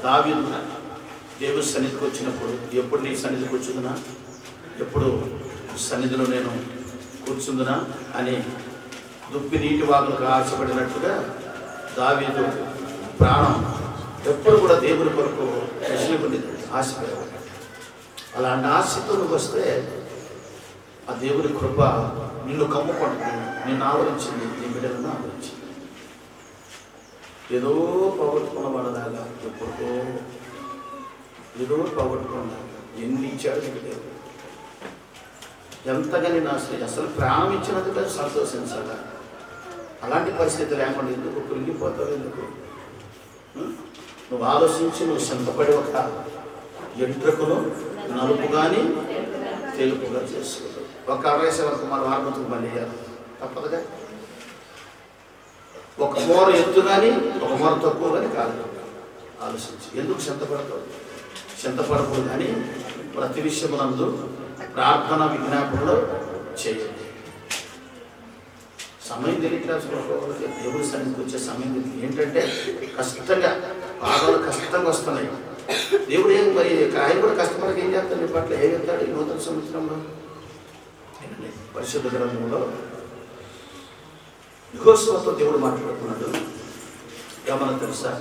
దావీదు దేవుని సన్నిధికి వచ్చినప్పుడు, ఎప్పుడు నీ సన్నిధికి వచ్చుదునా, ఎప్పుడు సన్నిధిలో నేను కూర్చుందునా అని దుప్పి నీటి వాగులకు ఆశపడినట్టుగా దావీదు ప్రాణం ఎప్పుడు కూడా దేవుని కొరకు ప్రశ్నకుండి ఆశపడేవాడు. అలాంటి ఆశతో నువ్వు వస్తే ఆ దేవుని కృప నిన్ను కమ్ముకుంటుంది, నిన్ను ఆవరించింది, నీ బిడ్డలను ఆవరించింది. ఏదో పోగొట్టుకున్న వాళ్ళలాగా ఎప్పుడుకో ఏదో పోగొట్టుకున్నాగా ఎన్ని ఇచ్చాడు నీకు దేవుడు, ఎంతగా నేను అసలు ప్రాణం ఇచ్చినందుకు సంతోషించాలా. అలాంటి పరిస్థితి లేకుండా ఎందుకు కృంగిపోతావు? ఎందుకు? నువ్వు ఆలోచించి నువ్వు సింతపడి ఒక ఎంట్రుకను నలుపు కానీ తెలుపుగా చేసుకోవాలి. ఒక 60 వరకు మన వార్మతుకు మళ్ళీ తప్పదుగా. ఒక మూర ఎత్తు కానీ ఒక మూర తక్కువ కానీ కాదు. ఆలోచించి ఎందుకు చింతపడతావు? చింతపడకూడదు కానీ ప్రతి విషయమునందు ప్రార్థన విజ్ఞాపనలో చేయండి. సమయం తెలియట్లేదు, దేవుడి సన్నిధికి వచ్చే సమయం తెలియదు. ఏంటంటే కష్టంగా పాదాలు కష్టంగా వస్తున్నాయి. దేవుడు ఏం మరి ఆయన కూడా కష్టపడక ఏం చేస్తాడు? నీ పట్ల ఏం చెప్తాడు? ఈ నూతన సంవత్సరంలో పరిశుద్ధ గ్రంథంలో యెహోషువతో దేవుడు మాట్లాడుతున్నాడు. ఏమన్నా తెలుసా?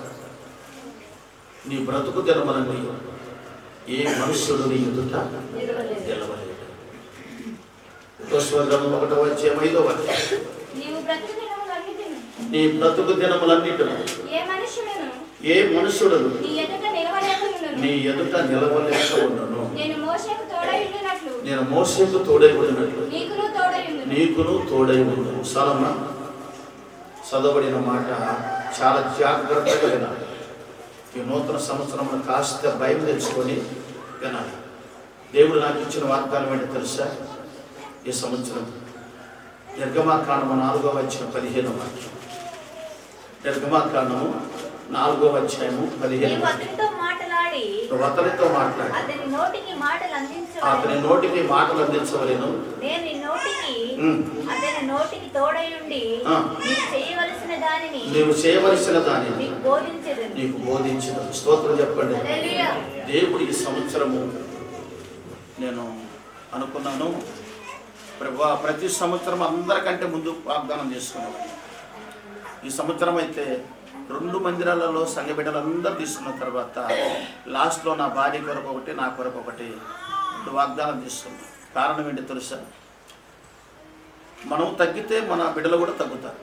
నీ బ్రతుకు దినములన్నీ ఏ మనుష్యుడు నీ ఎదుట నిలవలేడు. యెహోషువ గ్రంథం 1వ అధ్యాయం 5వ వచనం, నీ బ్రతుకు దినములన్నిటిలో ఏ మనుష్యుడు నీ ఎదుట నిలవలేక ఉండను. నేను మోషేకు తోడై ఉండినట్లు నీకును తోడై ఉండు. సలమా చదవబడిన మాట చాలా జాగ్రత్తగా వినాలి. ఈ నూతన సంవత్సరంలో కాస్త భయం తెచ్చుకొని వినాలి. దేవుడు నాకు ఇచ్చిన వాగ్దానం ఏంటో తెలుసా? ఈ సంవత్సరం నిర్గమాకాండము 4వ అధ్యాయం 15వ వాక్యం. నిర్గమాకాండము 4వ అధ్యాయము 15వ వాక్యం. అతనితో మాట్లాడి అతని నోటికి మాటలు అందించవలెను. నీవు చేయవలసిన దానిని నీకు బోధించదు. స్తోత్రం చెప్పండి. దేవుడు ఈ సంవత్సరము నేను అనుకున్నాను, ప్రతి సంవత్సరం అందరికంటే ముందు వాగ్దానం చేసుకున్నాను. ఈ సంవత్సరం అయితే 2 మందిరాలలో సంఘ బిడ్డలందరూ తీసుకున్న తర్వాత లాస్ట్లో నా భార్య కొరకు ఒకటి, నా కొరకు ఒకటి వాగ్దానం తీసుకున్నాను. కారణం ఏంటి తెలుసా? మనం తగ్గితే మన బిడ్డలు కూడా తగ్గుతారు.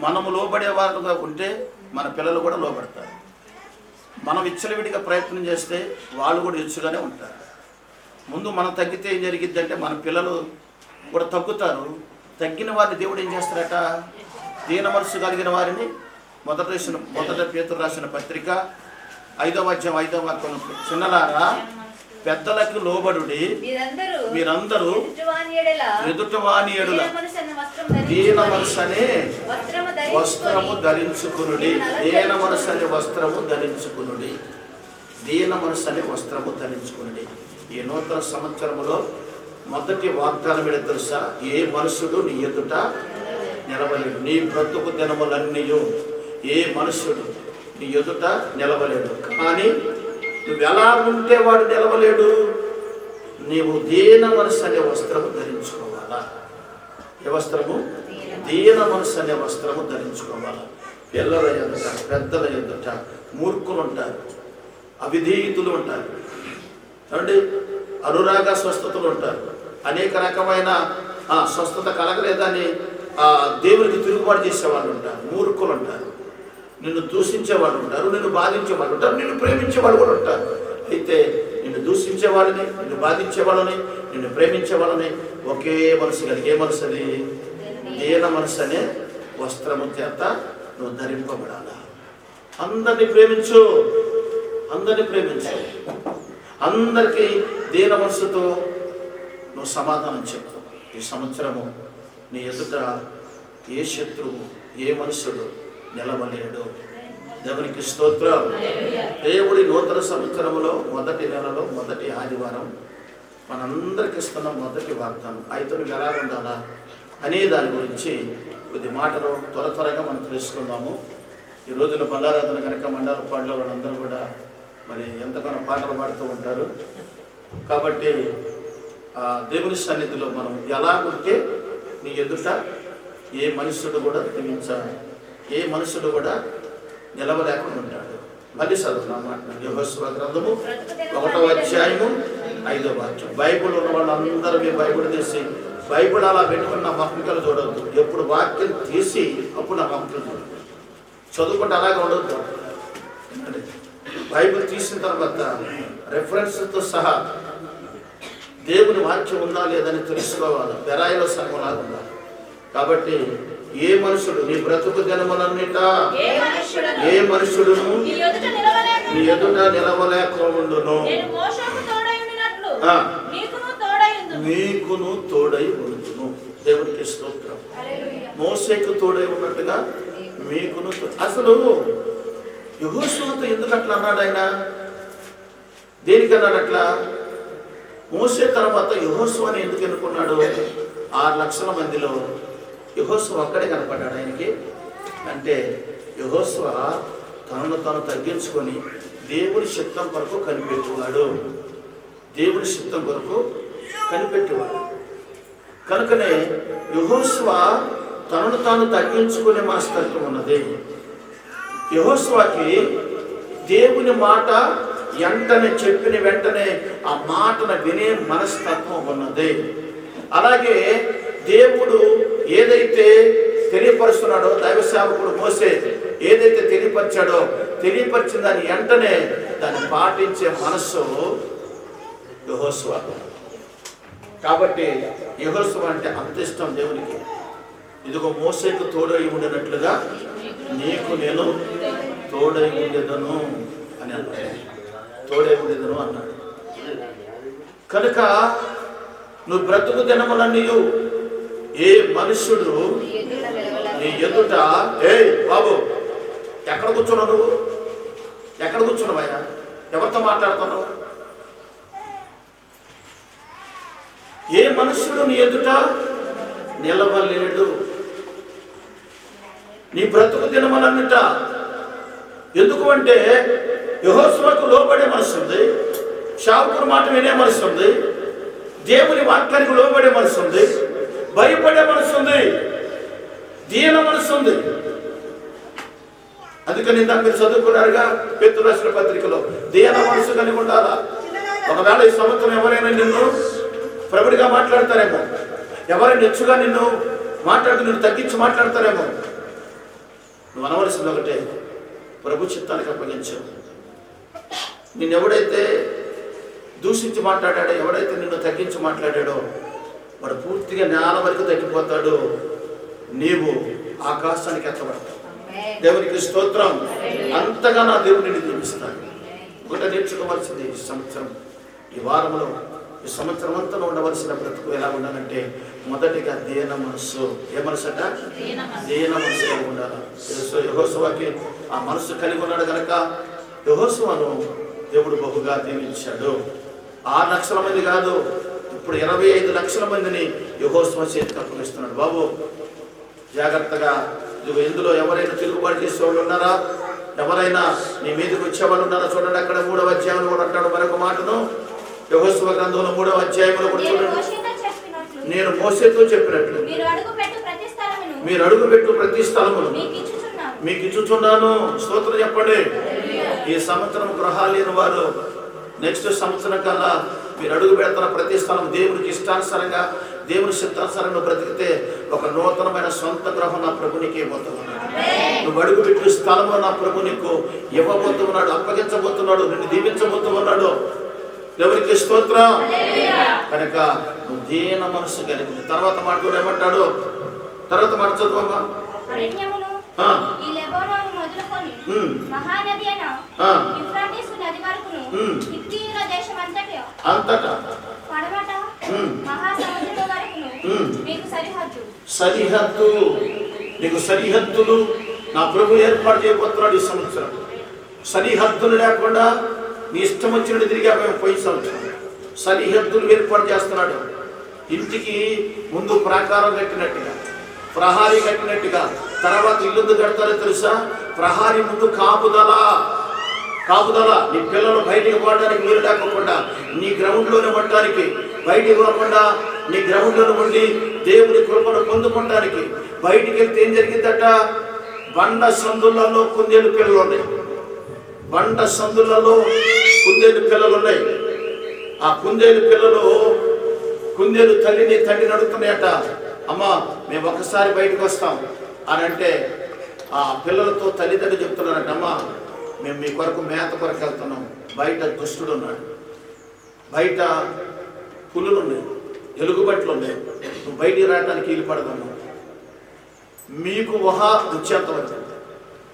మనము లోబడేవారుగా ఉంటే మన పిల్లలు కూడా లోబడతారు. మనం విచ్చలవిడిగా ప్రయత్నం చేస్తే వాళ్ళు కూడా ఇచ్చుగానే ఉంటారు. ముందు మనం తగ్గితే ఏం జరిగిద్ది అంటే మన పిల్లలు కూడా తగ్గుతారు. తగ్గిన వారిని దేవుడు ఏం చేస్తారట? దీన మనసు కలిగిన వారిని మొదట పేతురు రాసిన పత్రిక 5వ అధ్యాయం 5వ వాక్యం, చిన్నలారా పెద్దలకు లోబడుడి, మీరందరూ ఎదుటివాని ఎడల దీన మనసు అనే వస్త్రము ధరించుకునుడి. దీన మనసు అనే వస్త్రము ధరించుకునుడి. దీన మనసు అనే వస్త్రము ధరించుకునుడి. ఈ నూతన సంవత్సరములో మొదటి వాగ్దానం ఏంటో తెలుసా? ఏ మనుషుడు నీ ఎదుట నిలవలేడు. నీ బ్రతుకు దినములన్నీ ఏ మనుషుడు నీ ఎదుట నిలవలేడు. కానీ నువ్వు ఎలా ఉంటే వాడు నిలవలేడు. నీవు దీన మనసు అనే వస్త్రము ధరించుకోవాలా. ఏ వస్త్రము? దీన మనసు అనే వస్త్రము ధరించుకోవాలా. పిల్లల ఎదుట, పెద్దల ఎదుట మూర్ఖులు ఉంటారు, అవిధేయుతులు ఉంటారు, అంటే అనురాగ స్వస్థతలు ఉంటారు. అనేక రకమైన స్వస్థత కలగలేదని దేవునికి తిరుగుబాటు చేసేవాళ్ళు ఉంటారు, మూర్ఖులు ఉంటారు, నిన్ను దూషించేవాళ్ళు ఉంటారు, నిన్ను బాధించేవాళ్ళు ఉంటారు, నిన్ను ప్రేమించేవాళ్ళు కూడా ఉంటారు. అయితే నిన్ను దూషించేవాళ్ళని, నిన్ను బాధించేవాళ్ళని, నిన్ను ప్రేమించేవాళ్ళని ఒకే మనసు కలిగి, ఏ మనసు అది? దీన మనసు అనే వస్త్రము చేత నువ్వు ధరింపబడాలా. అందరినీ ప్రేమించు, అందరినీ ప్రేమించు, అందరికీ దీన మనసుతో నువ్వు సమాధానం చెప్పు. ఈ సంవత్సరము నీ ఎదుట ఏ శత్రువు, ఏ మనుషుడు నిలవలేడు. దేవునికి స్తోత్రం. దేవుడి నూతన సంవత్సరములో మొదటి నెలలో మొదటి ఆదివారం మనందరికి ఇస్తున్న మొదటి వాగ్దానం. అయితే నువ్వు ఎలా ఉండాలా అనే దాని గురించి కొద్ది మాటలు త్వరగా మనం తెలుసుకుందాము. ఈ రోజున బలారాధన కనుక మండల పాటలో వాళ్ళందరూ కూడా మరి ఎంతగానో పాటలు పాడుతూ ఉంటారు. కాబట్టి దేవుని సన్నిధిలో మనం ఎలా ఉంటే నీ ఎదుట ఏ మనుషుడు కూడా ఏ మనుషుడు కూడా నిలవలేకుండా ఉంటాడు. మళ్ళీ చదువుతున్నమాట యెహోషువ గ్రంథము 1వ అధ్యాయము 5వ వాక్యం. బైబిల్ ఉన్న వాళ్ళందరూ మీ బైబిల్ తీసి బైబిల్ అలా పెట్టుకుని నా మొక్కలు చూడవద్దు. ఎప్పుడు వాక్యం తీసి అప్పుడు నా మొక్కలు చూడద్దు. చదువుకుంటే అలాగే ఉండవద్దు. బైబిల్ తీసిన తర్వాత రెఫరెన్స్తో సహా దేవుని వాక్యం ఉందా లేదని తెలుసుకోవాలి. బెరాయిలో సగంలాగా ఉండాలి. కాబట్టి ఏ మనుషుడు నీ బ్రతుకు దినములన్నిట ఏ మనుషుడును నీ ఎదుట నిలవలేకుండును, నీకును తోడై ఉండును. దేవునికి స్తోత్రం. మోసేకు తోడై ఉన్నట్టుగా మీకును. అసలు యెహోషువతో ఎందుకు అట్లా అన్నాడు ఆయన? దేనికి అన్నాడు అట్లా? మోసే తర్వాత యెహోషువని ఎందుకు ఎన్నుకున్నాడు? 6 లక్షల మందిలో యెహోషువ ఒక్కడే కనపడ్డాడు ఆయనకి. అంటే యెహోషువ తనను తాను తగ్గించుకొని దేవుని చిత్తం కొరకు కనిపెట్టేవాడు. దేవుని చిత్తం కొరకు కనిపెట్టేవాడు. కనుకనే యెహోషువ తనను తాను తగ్గించుకునే మనస్తత్వం ఉన్నది. యెహోషువకి దేవుని మాట వెంటనే చెప్పిన వెంటనే ఆ మాటను వినే మనస్తత్వం ఉన్నది. అలాగే దేవుడు ఏదైతే తెలియపరుస్తున్నాడో, దైవ సేవకుడు మోసే ఏదైతే తెలియపరిచిన దాన్ని వెంటనే దాన్ని పాటించే మనస్సు యెహోషువ. కాబట్టి యెహోషువ అంటే అంత ఇష్టం దేవునికి. ఇదిగో మోసేకు తోడై ఉండినట్లుగా నీకు నేను తోడై ఉండేదను అని అన్నాడు. తోడై ఉండేదను అన్నాడు. కనుక నువ్వు బ్రతుకు దినములన్నీ ఏ మనుష్యుడు నీ ఎదుట బాబు ఎక్కడ కూర్చున్నావు? నువ్వు ఎక్కడ కూర్చున్నావయ్యా? ఎవరితో మాట్లాడుతున్నావు? ఏ మనుష్యుడు నీ ఎదుట నిలవలేడు. నీ బ్రతుకు దినములన్నిట. ఎందుకు అంటే యెహోషువకు లోబడే మనసు ఉంది, సేవకుడి మాట వినే మనసు ఉంది, దేవుని వాక్యానికి లోబడే మనసు ఉంది, భయపడే మనసు ఉంది, దీన మనసు ఉంది. అందుకని ఇందాక మీరు చదువుకున్నారుగా పేతురు రాసిన పత్రికలో, దీన మనసు కలిగి ఉండాలా. ఒకవేళ ఈ సంవత్సరం ఎవరైనా నిన్ను ప్రభుడిగా మాట్లాడతారేమో, ఎవరైనా హెచ్చుగా నిన్ను తగ్గించి మాట్లాడతారేమో, నువ్వు అనవలసింది ఒకటే, ప్రభు చిత్తానికి అప్పగించు. నిన్నెవడైతే దూషించి మాట్లాడాడో, ఎవడైతే నిన్ను తగ్గించి మాట్లాడాడో వాడు పూర్తిగా నేల వరకు తగ్గిపోతాడు. నీవు ఆకాశానికి ఎత్తబడతావు. దేవునికి స్తోత్రం. అంతగా నా దేవుడు నిన్ను దీవిస్తాడు. ఒకటి నేర్చుకోవాల్సింది ఈ సంవత్సరం, ఈ వారంలో, ఈ సంవత్సరం అంతా ఉండవలసిన బ్రతుకు ఎలా ఉండాలంటే మొదటిగా దీన మనస్సు. ఏ మనసు అంట? దీన మనసు కలిగి ఉండాలి. యెహోషువకి ఆ మనసు కలిగి ఉన్నాడు కనుక యెహోషువను దేవుడు బహుగా దీవించాడు. 6 లక్షల మంది కాదు, ఇప్పుడు 25 లక్షల మందిని యెహోషువ చేతికి అప్పగిస్తున్నాడు. బాబు జాగ్రత్తగా. ఇందులో ఎవరైనా తిరుగుబాటు చేసేవాళ్ళు ఉన్నారా? ఎవరైనా నీ మీదకి వచ్చేవాళ్ళు ఉన్నారా? చూడండి, అక్కడ 3వ అధ్యాయంలో కూడా అంటాడు మరొక మాటను. యెహోషువ గ్రంథంలో 3వ అధ్యాయంలో కూడా చూడండి, నేను మోసేతో చెప్పినట్లు మీరు అడుగుపెట్టు ప్రతి స్థలమును మీకు ఇచ్చుచున్నాను. స్తోత్రం చెప్పండి. ఈ సంవత్సరం గృహాలు లేని వారు నెక్స్ట్ సంవత్సరం కల్లా మీరు అడుగు పెడుతున్న ప్రతి స్థలం దేవునికి ఇష్టానుసారంగా, దేవుని చిత్తానుసారంగా బ్రతికితే ఒక నూతనమైన సొంత గృహం నా ప్రభు నీకు ఇవ్వబోతున్నాడు. నువ్వు అడుగుపెట్టు స్థలంలో నా ప్రభు నీకు ఇవ్వబోతున్నాడు, అప్పగించబోతున్నాడు, నిన్ను దీవించబోతున్నాడు. ఎవరికి స్తోత్రం. కనుక నువ్వు దీన మనసు కలిగింది. తర్వాత మాట కూడా ఏమంటాడు? తర్వాత మాట చదువమ్మా. సరిహద్దు నీకు సరిహద్దులు నా ప్రభు ఏర్పాటు చేయబోతున్నాడు. ఈ సంవత్సరం సరిహద్దులు లేకుండా నీ ఇష్టం వచ్చినట్టు తిరిగాము. పోయి సంవత్సరం సరిహద్దులు ఏర్పాటు చేస్తున్నాడు. ఇంటికి ముందు ప్రాకారం కట్టినట్టుగా, ప్రహారీ కట్టినట్టుగా. తర్వాత ఇల్లు కడతారో తెలుసా? ప్రహారీ ముందు కాపుదల. నీ పిల్లలు బయటికి పోవడానికి వీలు లేకుండా, నీ గ్రౌండ్లోనే ఉండటానికి, బయటికి పోకుండా నీ గ్రౌండ్లోనే ఉండి దేవుని కృపను పొందుకోవటానికి. బయటికి వెళ్తే ఏం జరిగిందట? బండ సందులలో కుందేలు పిల్లలు ఉన్నాయి. బండ సందులలో కుందేలు పిల్లలు ఉన్నాయి. ఆ కుందేలు పిల్లలు కుందేలు తల్లిని తండ్రిని అడుగుతున్నాయట, అమ్మా మేము ఒకసారి బయటకు వస్తాం అని అంటే, ఆ పిల్లలతో తల్లిదండ్రులు చెప్తున్నారట, అమ్మా మేము మీ కొరకు మేత కొరకు వెళ్తున్నాం. బయట దుష్టుడు ఉన్నాడు, బయట పులులు ఉన్నాయి, ఎలుగుబట్లు ఉన్నాయి, నువ్వు బయటికి రావడానికి వీలు పడదమ్మా. మీకు ఊహ వచ్చేంత వరకు,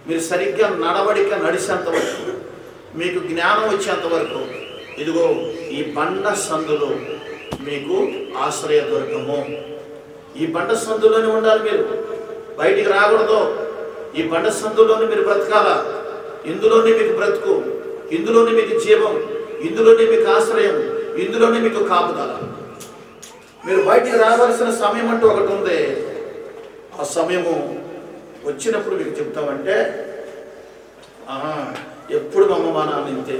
మీరు సరిగ్గా నడవడిక నడిచేంత వరకు, మీకు జ్ఞానం వచ్చేంత వరకు ఇదిగో ఈ బండ సందులో మీకు ఆశ్రయ దుర్గము. ఈ బండ సందులోనే ఉండాలి, మీరు బయటికి రాకూడదు. ఈ బండ సందులోనే మీరు బ్రతకాల. ఇందులోనే మీకు బ్రతుకు, ఇందులోనే మీకు జీవం, ఇందులోనే మీకు ఆశ్రయం, ఇందులోనే మీకు కాపుదల. మీరు బయటికి రావాల్సిన సమయం అంటూ ఒకటి ఉంది. ఆ సమయము వచ్చినప్పుడు మీకు చెప్తామంటే, ఎప్పుడు మా నాన్న ఇంతే,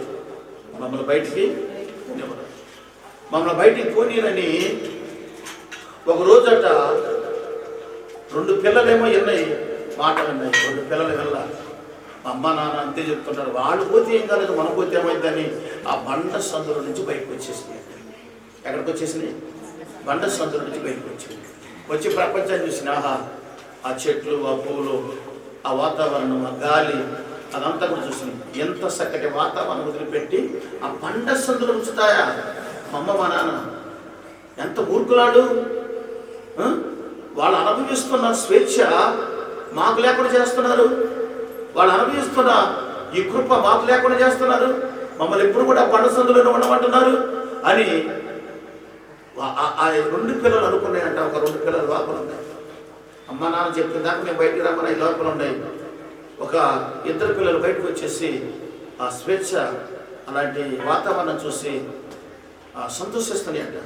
మమ్మల్ని బయటికి పోనివ్వరు, మమ్మల్ని బయటికి పోనీనని. ఒక రోజట 2 పిల్లలేమో ఎన్నయి మాటలు ఉన్నాయి. 2 పిల్లలు వెళ్ళ అమ్మ నాన్న అంతే చెప్తుంటారు. వాళ్ళు పోతే ఏం కాలేదు, మనం పోతే ఏమైందని ఆ బండ సందుల నుంచి బయటకు వచ్చేసినాయి. ఎక్కడికి వచ్చేసినాయి? బండ సందుల నుంచి బయటకు వచ్చి ప్రపంచాన్ని చూసిన, ఆ చెట్లు, ఆ పువ్వులు, ఆ వాతావరణం, ఆ గాలి, అదంతా కూడా చూసినాయి. ఎంత చక్కటి వాతావరణం వదిలిపెట్టి ఆ బండ సందులు ఉంచుతాయా మా నాన్న? ఎంత మూర్ఖులాడు! వాళ్ళు అనుభవిస్తున్న స్వేచ్ఛ మాకు లేకుండా చేస్తున్నారు. వాళ్ళు అనుభవిస్తున్న ఈ కృప మాకు లేకుండా చేస్తున్నారు. మమ్మల్ని ఎప్పుడు కూడా బండ సందులోనే ఉండమంటున్నారు అని ఆ 2 పిల్లలు అనుకున్నాయంట. ఒక 2 పిల్లలు లోపల ఉన్నాయి. అమ్మ నాన్న చెప్పిన దాకా మేము బయటికి రమ్మని లోపల ఉన్నాయి. ఒక 2 పిల్లలు బయటకు వచ్చేసి ఆ స్వేచ్ఛ, అలాంటి వాతావరణం చూసి సంతోషిస్తున్నాయంట.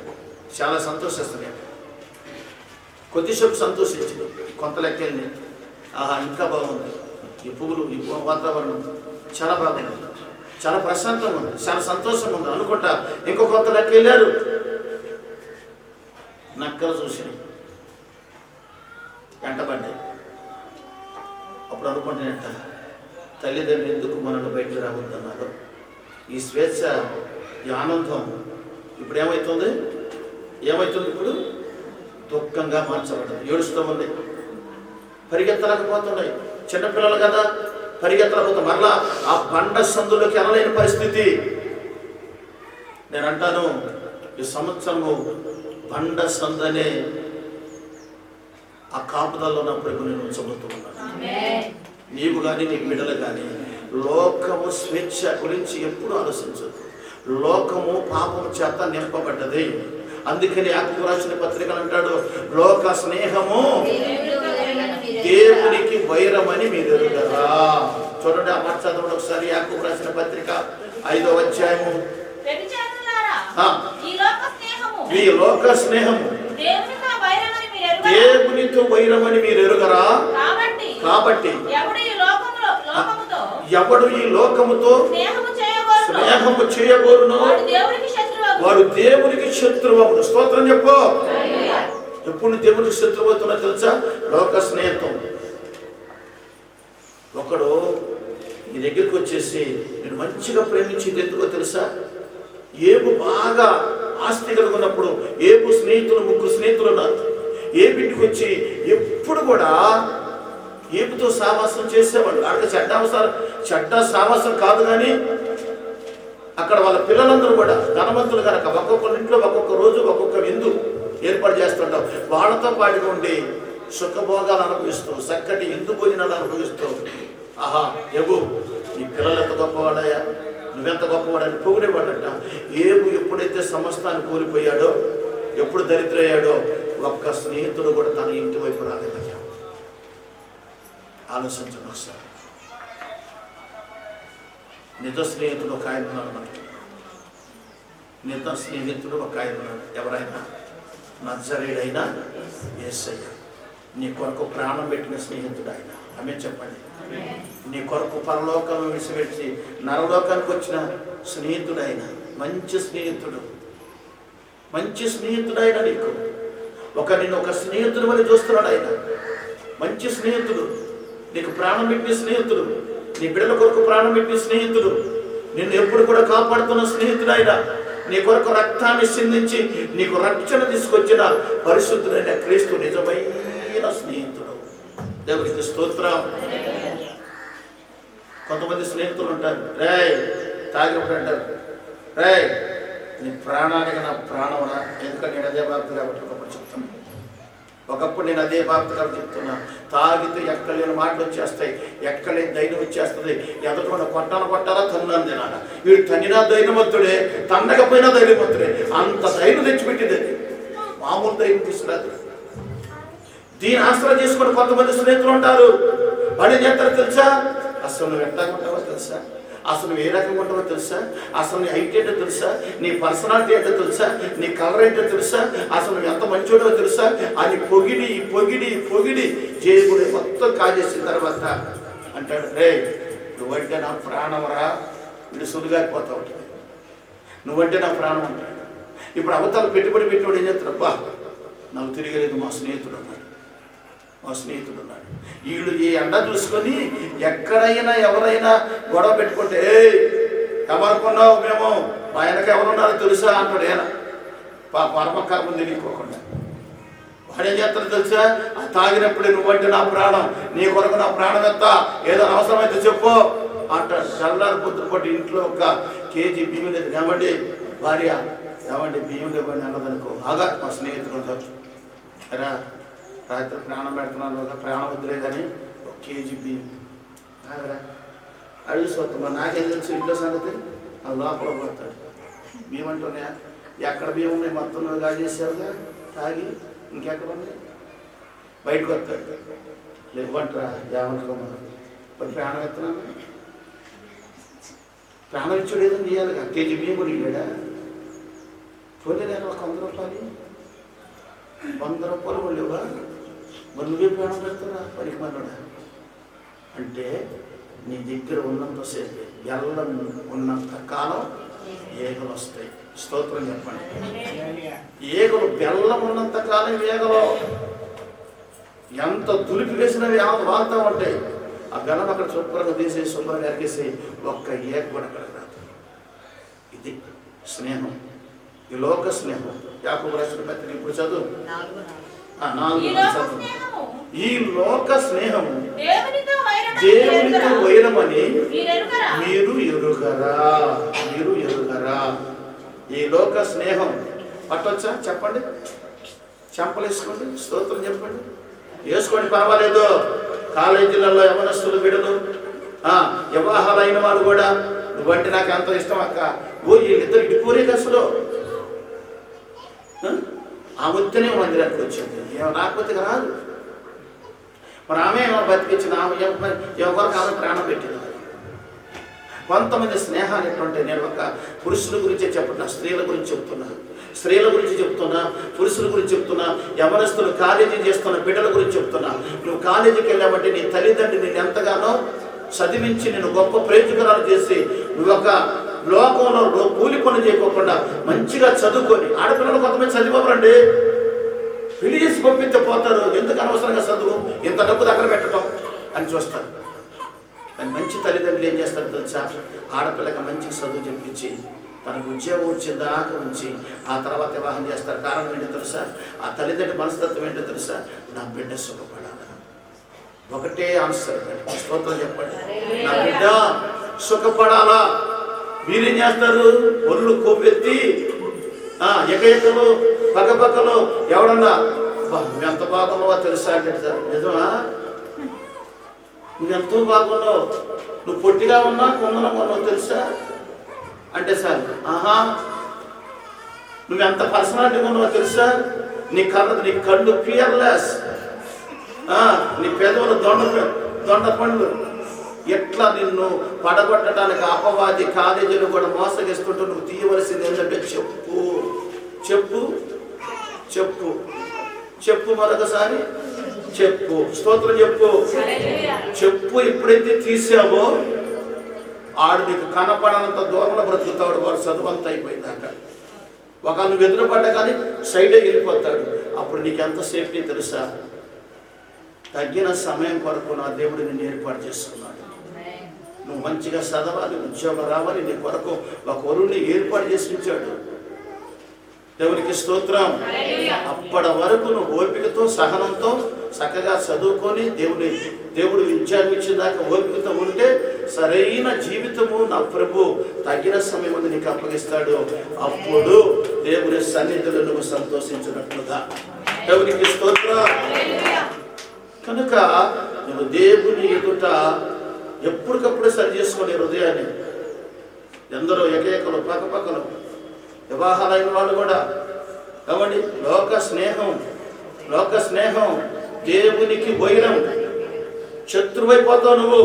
చాలా సంతోషిస్తున్నాయంట. కొద్దిసేపు సంతోషించింది, కొంత లెక్కల్ని ఇంకా బాగుంది, ఈ పువ్వులు, ఈ వాతావరణం చాలా బాగుంది, చాలా ప్రశాంతంగా ఉంది, చాలా సంతోషంగా ఉంది అనుకుంటా ఇంకో కొంత లెక్క వెళ్ళారు. నక్కలు చూసి వెంటబడ్డాయి. అప్పుడు అనుకుంటున్నట్ట, తల్లిదండ్రులు ఎందుకు మనల్ని బయటకు రావద్దన్నారు? ఈ స్వేచ్ఛ, ఈ ఆనందం ఇప్పుడు ఏమవుతుంది? ఇప్పుడు దుఃఖంగా మార్చబడ్డది. ఏడుస్తూ ఉంది, పరిగెత్తలేకపోతున్నాయి. చిన్నపిల్లలు కదా, పరిగెత్తలేకపోతే మరలా ఆ బండ సందులోకి వెళ్ళలేని పరిస్థితి. నేను అంటాను, ఈ సంవత్సరము బండ సందనే ఆ కాపుదల్లో నా ప్రభు నేను ఉంచబోతూ ఉన్నాను. నీవు కానీ నీ బిడ్డలు కానీ లోకము స్వేచ్ఛ గురించి ఎప్పుడు ఆలోచించదు. లోకము పాపము చేత నింపబడ్డది. అందుకని యాకోబు రాసిన పత్రికలు అంటాడు, లోక స్నేహము దేవునికి వైరమని మీరు ఎరుగరా. చూడండి ఆ మాట చదవండి ఒకసారి. యాకోబు రాసిన పత్రిక 5వ అధ్యాయము. ఈ లోక స్నేహము దేవునితో వైరమని మీరు ఎరుగరా. కాబట్టి ఎవడు ఈ లోకముతో స్నేహము చేయబోరును వాడు దేవునికి శత్రువు. స్తోత్రం చెప్పు. ఎప్పుడు దేవునికి శత్రువు అవుతున్నా తెలుసా? లోక స్నేహం. ఒకడు నీ దగ్గరికి వచ్చేసి నేను మంచిగా ప్రేమించింది ఎందుకో తెలుసా? ఏబు బాగా ఆస్తి కలుగున్నప్పుడు ఏబు స్నేహితులు 3 స్నేహితులు ఉన్నారు. ఏబింటికి వచ్చి ఎప్పుడు కూడా ఏబుతో సావాసం చేసేవాడు. అక్కడ చెడ్డ సావాసం కాదు, కానీ అక్కడ వాళ్ళ పిల్లలందరూ కూడా ధనవంతులు కనుక ఒక్కొక్కరి ఇంట్లో ఒక్కొక్క రోజు ఒక్కొక్క విందు ఏర్పాటు చేస్తుంటాం. వాళ్ళతో పాటు ఉండి సుఖభోగాలు అనుభవిస్తూ చక్కటి విందు భోజనాలు అనుభవిస్తూ, ఆహా ఏబు నీ పిల్లలు ఎంత గొప్పవాడయ్యా, నువ్వెంత గొప్పవాడని పొగిడేవాడట. ఏబు ఎప్పుడైతే సమస్తాన్ని కోల్పోయాడో, ఎప్పుడు దరిద్రయ్యాడో, ఒక్క స్నేహితుడు కూడా తన ఇంటి వైపు రాలేదయ్యా. ఆలోచించండి ఒకసారి. నిజ స్నేహితుడు ఒక ఆయన ఉన్నాడు మనకి. నిజ స్నేహితుడు ఒక ఆయన ఉన్నాడు. ఎవరైనా నజరేయుడైన యేసయ్య. నీ కొరకు ప్రాణం పెట్టిన స్నేహితుడు ఆయన. ఆమె చెప్పండి. నీ కొరకు పరలోకం విడిచిపెట్టి నరలోకానికి వచ్చిన స్నేహితుడు ఆయన. మంచి స్నేహితుడు, మంచి స్నేహితుడు ఆయన. నీకు నిన్ను ఒక స్నేహితుడు అని చూస్తున్నాడు ఆయన. మంచి స్నేహితుడు, నీకు ప్రాణం పెట్టిన స్నేహితుడు, నీ బిడ్డల కొరకు ప్రాణం పెట్టిన స్నేహితుడు, నిన్ను ఎప్పుడు కూడా కాపాడుతున్న స్నేహితుడు ఆయన. నీ కొరకు రక్తాన్ని సిందించి నీకు రక్షణ తీసుకొచ్చిన పరిశుద్ధుడైన క్రీస్తు నిజమైన స్నేహితుడు. దేవునికి స్తోత్రం. కొంతమంది స్నేహితులు ఉంటారు, రేయ్ తాగినప్పుడు అంటారు, రేయ్ నీ ప్రాణానికి నా ప్రాణంరా. ఎందుకంటే నేను అదే బాధ్యత కాబట్టి ఒకప్పుడు చెప్తాను. ఒకప్పుడు నేను అదే బాధ్యత కాబట్టి చెప్తున్నా. తాగితే ఎక్కలేని మాటలు వచ్చేస్తాయి, ఎక్కలేని ధైర్యం వచ్చేస్తుంది. ఎదటోడ కొట్టాలా తన్నాను తినాలా. వీడు తన్నినా ధైర్యవంతుడే, తన్నకపోయినా ధైర్యవంతుడే. అంత ధైర్యం తెచ్చిపెట్టింది. అది మామూలు ధైర్యం తీసుకురాదు. దీని ఆశ్రయం చేసుకుని కొంతమంది స్నేహితులు ఉంటారు. వాళ్ళు ఏం చేస్తారో తెలుసా? అసలు నువ్వు ఎట్లా ఉంటావో తెలుసా, అసలు నువ్వు ఏ రకంగా ఉంటావో తెలుసా, అసలు నీ హైట్ ఏంటో తెలుసా, నీ పర్సనాలిటీ ఏంటో తెలుసా, నీ కలర్ ఏంటో తెలుసా, అసలు నువ్వు ఎంత మంచోడో తెలుసా అని పొగిడి పొగిడి పొగిడి జేబుడు మొత్తం కాజేసిన తర్వాత అంటాడు, రే నువ్వంటే నా ప్రాణంరా. వీడు సులుగారిపోతా ఉంటుంది. నువ్వంటే నా ప్రాణం అంటాడు. ఇప్పుడు అవతల పెట్టుబడి పెట్టినప్పుడు ఏం చేస్తాడు? అబ్బా నాకు తిరిగలేదు, మా స్నేహితుడు ఉన్నాడు. వీళ్ళు ఈ ఎండ చూసుకొని ఎక్కడైనా ఎవరైనా గొడవ పెట్టుకుంటే, ఎవరుకున్నావు మేము, మా వెనక ఎవరున్నారో తెలుసా అంటాడు. ఏనా పరమకర్మం తెలియకోకుండా వాడేం చేస్తాడు తెలుసా? ఆ తాగినప్పుడే నువ్వంటే నా ప్రాణం, నీ కొరకు నా ప్రాణం ఎంత, ఏదో అవసరమైతే చెప్పు అంటాడు. చల్లారి పొద్దున పాటు ఇంట్లో ఒక కేజీ బియ్యం లేదు, ఏమండి భార్య, ఏమండి బియ్యం లేవండి అన్నదనుకో, ఆగా మా స్నేహితులు ఉంటారు, రా రాత్రి ప్రాణం పెడుతున్నాను, ప్రాణం వద్దులే కానీ ఒక కేజీ బియ్యం అడిగిపోతాం. నాకేం తెలుసు ఇంట్లో సంగతి, అది లోపల పోతాడు. బియ్యం అంటున్నాయా? ఎక్కడ బియ్యం ఉన్నాయి, మొత్తం కాజేసారుగా తాగి, ఇంకెక్కడ ఉన్నాయి, బయటకు వస్తాడు. లేవంటరా ఏమంటున్నా, మరి ప్రాణం ఎత్తున్నాను, ప్రాణం ఇచ్చాడు ఏదో చేయాలిగా. కేజీ బియ్యం కూడా ఇయ్యాడా? పోలే నేను ఒక 100 రూపాయలు 100 రూపాయలు కూడా లేవా? మరి నువ్వే ప్రాణం పెడుతున్నా పనికి మనోడా అంటే, నీ దగ్గర ఉన్నంతసేపు ఎల్లం ఉన్నంత కాలం ఏగలు వస్తాయి. స్తోత్రం చెప్పండి. ఏగలు బెల్లం ఉన్నంత కాలం ఏగలు ఎంత దులిపి వేసినవి వాళ్తా ఉంటాయి. ఆ బెల్లం అక్కడ శుభ్రంగా తీసేసి శుభ్రంగా ఎరికేసి ఒక్క ఏగ కూడా అక్కడ రాదు. ఇది స్నేహం, ఈ లోక స్నేహం. యాకోబు రాసిన పత్రిక ఇప్పుడు చదువు 4 ఈ లోక స్నేహము దేవునితో వైరమని మీరు ఎరుగరా. ఈ లోక స్నేహం పట్టొచ్చా? చెప్పండి, చెంపలేసుకోండి, స్తోత్రం చెప్పండి, వేసుకోండి, పర్వాలేదు. కాలేజీలలో యవనస్తులు బిడ్డలు, వివాహాలైన వాళ్ళు కూడా నువ్వంటే నాకు ఎంతో ఇష్టం అక్క, వీళ్ళిద్దరు ఇటుకూరే అసలు ఆ వద్దనే మందిరానికి వచ్చింది, రాకపోతే రాదు. మరి ఆమె బతికించిన ఎవరికి ఆమె ప్రాణం పెట్టింది. కొంతమంది స్నేహాలు ఎట్లుంటాయి. నేను ఒక పురుషుల గురించే చెప్తున్నా, స్త్రీల గురించి చెప్తున్నా, పురుషుల గురించి చెప్తున్నా, యవనస్తులు కాలేజీ చేస్తున్న బిడ్డల గురించి చెప్తున్నా. నువ్వు కాలేజీకి వెళ్ళామంటే నీ తల్లిదండ్రులు నేను ఎంతగానో చదివించి నేను గొప్ప ప్రయోజనాలు చేసి, నువ్వు ఒక లోకంలో కూలి పనులు చేయకోకుండా మంచిగా చదువుకొని, ఆడపిల్లలు కొంతమంది చదివరండి, పెళ్లి చేసి పంపిస్తే పోతారు. ఎందుకు అనవసరంగా చదువు, ఇంత డబ్బు దగ్గర పెట్టడం అని చూస్తారు. కానీ మంచి తల్లిదండ్రులు ఏం చేస్తారు తెలుసా? ఆడపిల్లకి మంచి చదువు చెప్పించి తనకు ఉద్యోగం వచ్చేదాకా ఉంచి ఆ తర్వాత వివాహం చేస్తారు. కారణం ఏంటో తెలుసా? ఆ తల్లిదండ్రుల మనస్తత్వం ఏంటో తెలుసా? నా బిడ్డ సుఖపడాలి. ఒకటే ఆన్సర్, స్తోత్రం చెప్పండి, నా బిడ్డ సుఖపడాలా. మీరేం చేస్తారు? ఒళ్ళు కొవ్వెత్తి ఎకలు పక్కపక్కలు ఎవడన్నా నువ్వెంత బాగున్నావో తెలుసా అంటే, నిజమా? నువ్వెంతో బాగున్నావు, నువ్వు పొట్టిగా ఉన్నా కొందరంగా ఉన్నావు తెలుసా అంటే, సార్ నువ్వెంత పర్సనాలిటీగా ఉన్నావో తెలుసా? నీ కళ్ళు పియర్లెస్, నీ పెదవులు దొండ పండ్లు. ఎట్లా నిన్ను పడగొట్టడానికి అపవాది కాలేజీలు కూడా మోసగిస్తుంటూ నువ్వు తీయవలసింది ఏంటంటే చెప్పు చెప్పు చెప్పు చెప్పు మరొకసారి చెప్పు. స్తోత్రం చెప్పు. చెప్పు ఎప్పుడైతే తీసావో ఆడు నీకు కనపడనంత దూరంలో బ్రతుకుతాడు. వాడు చదువు అంతా అయిపోయిందాక ఒక నువ్వు ఎదురుపడ్డా కానీ సైడే వెళ్ళిపోతాడు. అప్పుడు నీకు ఎంత సేఫ్టీ తెలుసా? తగ్గిన సమయం కొరకు నా దేవుడు నిన్ను ఏర్పాటు చేసుకున్నాడు. నువ్వు మంచిగా చదవాలి, ఉద్యోగం రావాలి, నీ కొరకు ఒక వరుణ్ణి ఏర్పాటు చేసి ఉంచాడు. దేవునికి స్తోత్రం. అప్పటి వరకు నువ్వు ఓపికతో సహనంతో చక్కగా చదువుకొని దేవుడు విద్యాన్ని ఇచ్చేదాకా ఓపికతో ఉంటే సరైన జీవితము నా ప్రభు తగిన సమయం నీకు అప్పగిస్తాడు. అప్పుడు దేవుని సన్నిధిలో నువ్వు సంతోషించినట్లుగా. దేవునికి స్తోత్రం. కనుక నువ్వు దేవుని ఎదుట ఎప్పటికప్పుడు సరి చేసుకునే హృదయాన్ని. ఎందరో ఏకైకలు పక్కపక్కలు వివాహాలైన వాళ్ళు కూడా కాబట్టి లోక స్నేహం దేవునికి వైరం. శత్రువైపోతావు నువ్వు.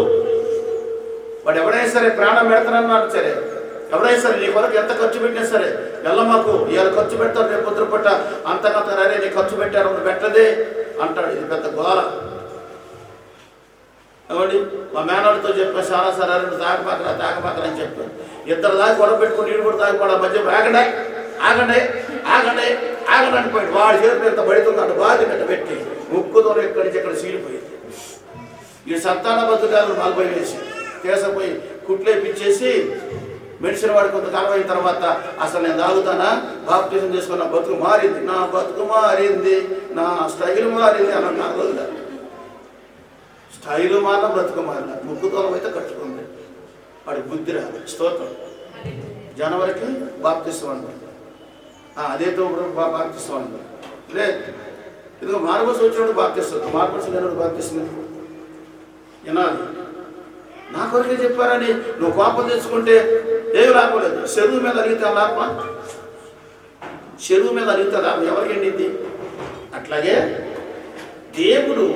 వాడు ఎవడైనా సరే ప్రాణం పెడతానన్నాడు సరే, ఎవడైనా సరే నీ కొరకు ఎంత ఖర్చు పెట్టినా సరే వెళ్ళమాకు, ఇవాళ ఖర్చు పెడతారు రేపు పొద్దుపట్ట అంతకంత అరే నీ ఖర్చు పెట్టారు నువ్వు పెట్టదే అంటాడు. ఇది పెద్ద గోల. ఏమండి మా మేనోడితో చెప్పా చాలా సరే నువ్వు తాగపాకరా అని చెప్పాను. ఇద్దరు దాకా గొడవ పెట్టుకుని నీడు కూడా తాగపడా మధ్య ఆగండి అనిపోయాడు. వాడి చేతి మీద పడుతున్నాడు. బాధ మీద పెట్టి ముక్కుతో ఎక్కడి నుంచి ఎక్కడ సీలిపోయింది. ఈ సంతాన బతుకాలను 40 వేసి కేసపోయి కుట్లేపిచ్చేసి మెడిసిన్ వాడి కొంతకాలం అయిన తర్వాత అసలు నేను తాగుతానా, బాప్టిజం చేసుకున్న బతుకు మారింది, నా బతుకు మారింది, నా స్టైల్ మారింది అన్న 4 రోజులు. స్టైలు మారిన బ్రతుకు మారిన ముక్కుతోలం అయితే కట్టుకుంది. వాడి బుద్ధి రాదు. స్తోత్రం. జనవరికి బాప్టిజం అంటారు. అదేతో బాప్టిజం అంటారు. లేదు ఇదిగో మార్గస్ వచ్చినప్పుడు బాప్టిస్తాడు. మార్గస్ లేనప్పుడు బాప్టిస్తుంది వినాలి. నా కొరకే చెప్పారని నువ్వు కోపం తెచ్చుకుంటే ఏమి లాభం లేదు. చెరువు మీద అడిగితే లాభమా? చెరువు మీద అడిగితే లాభం ఎవరికి ఎండింది? అట్లాగే దేవుడు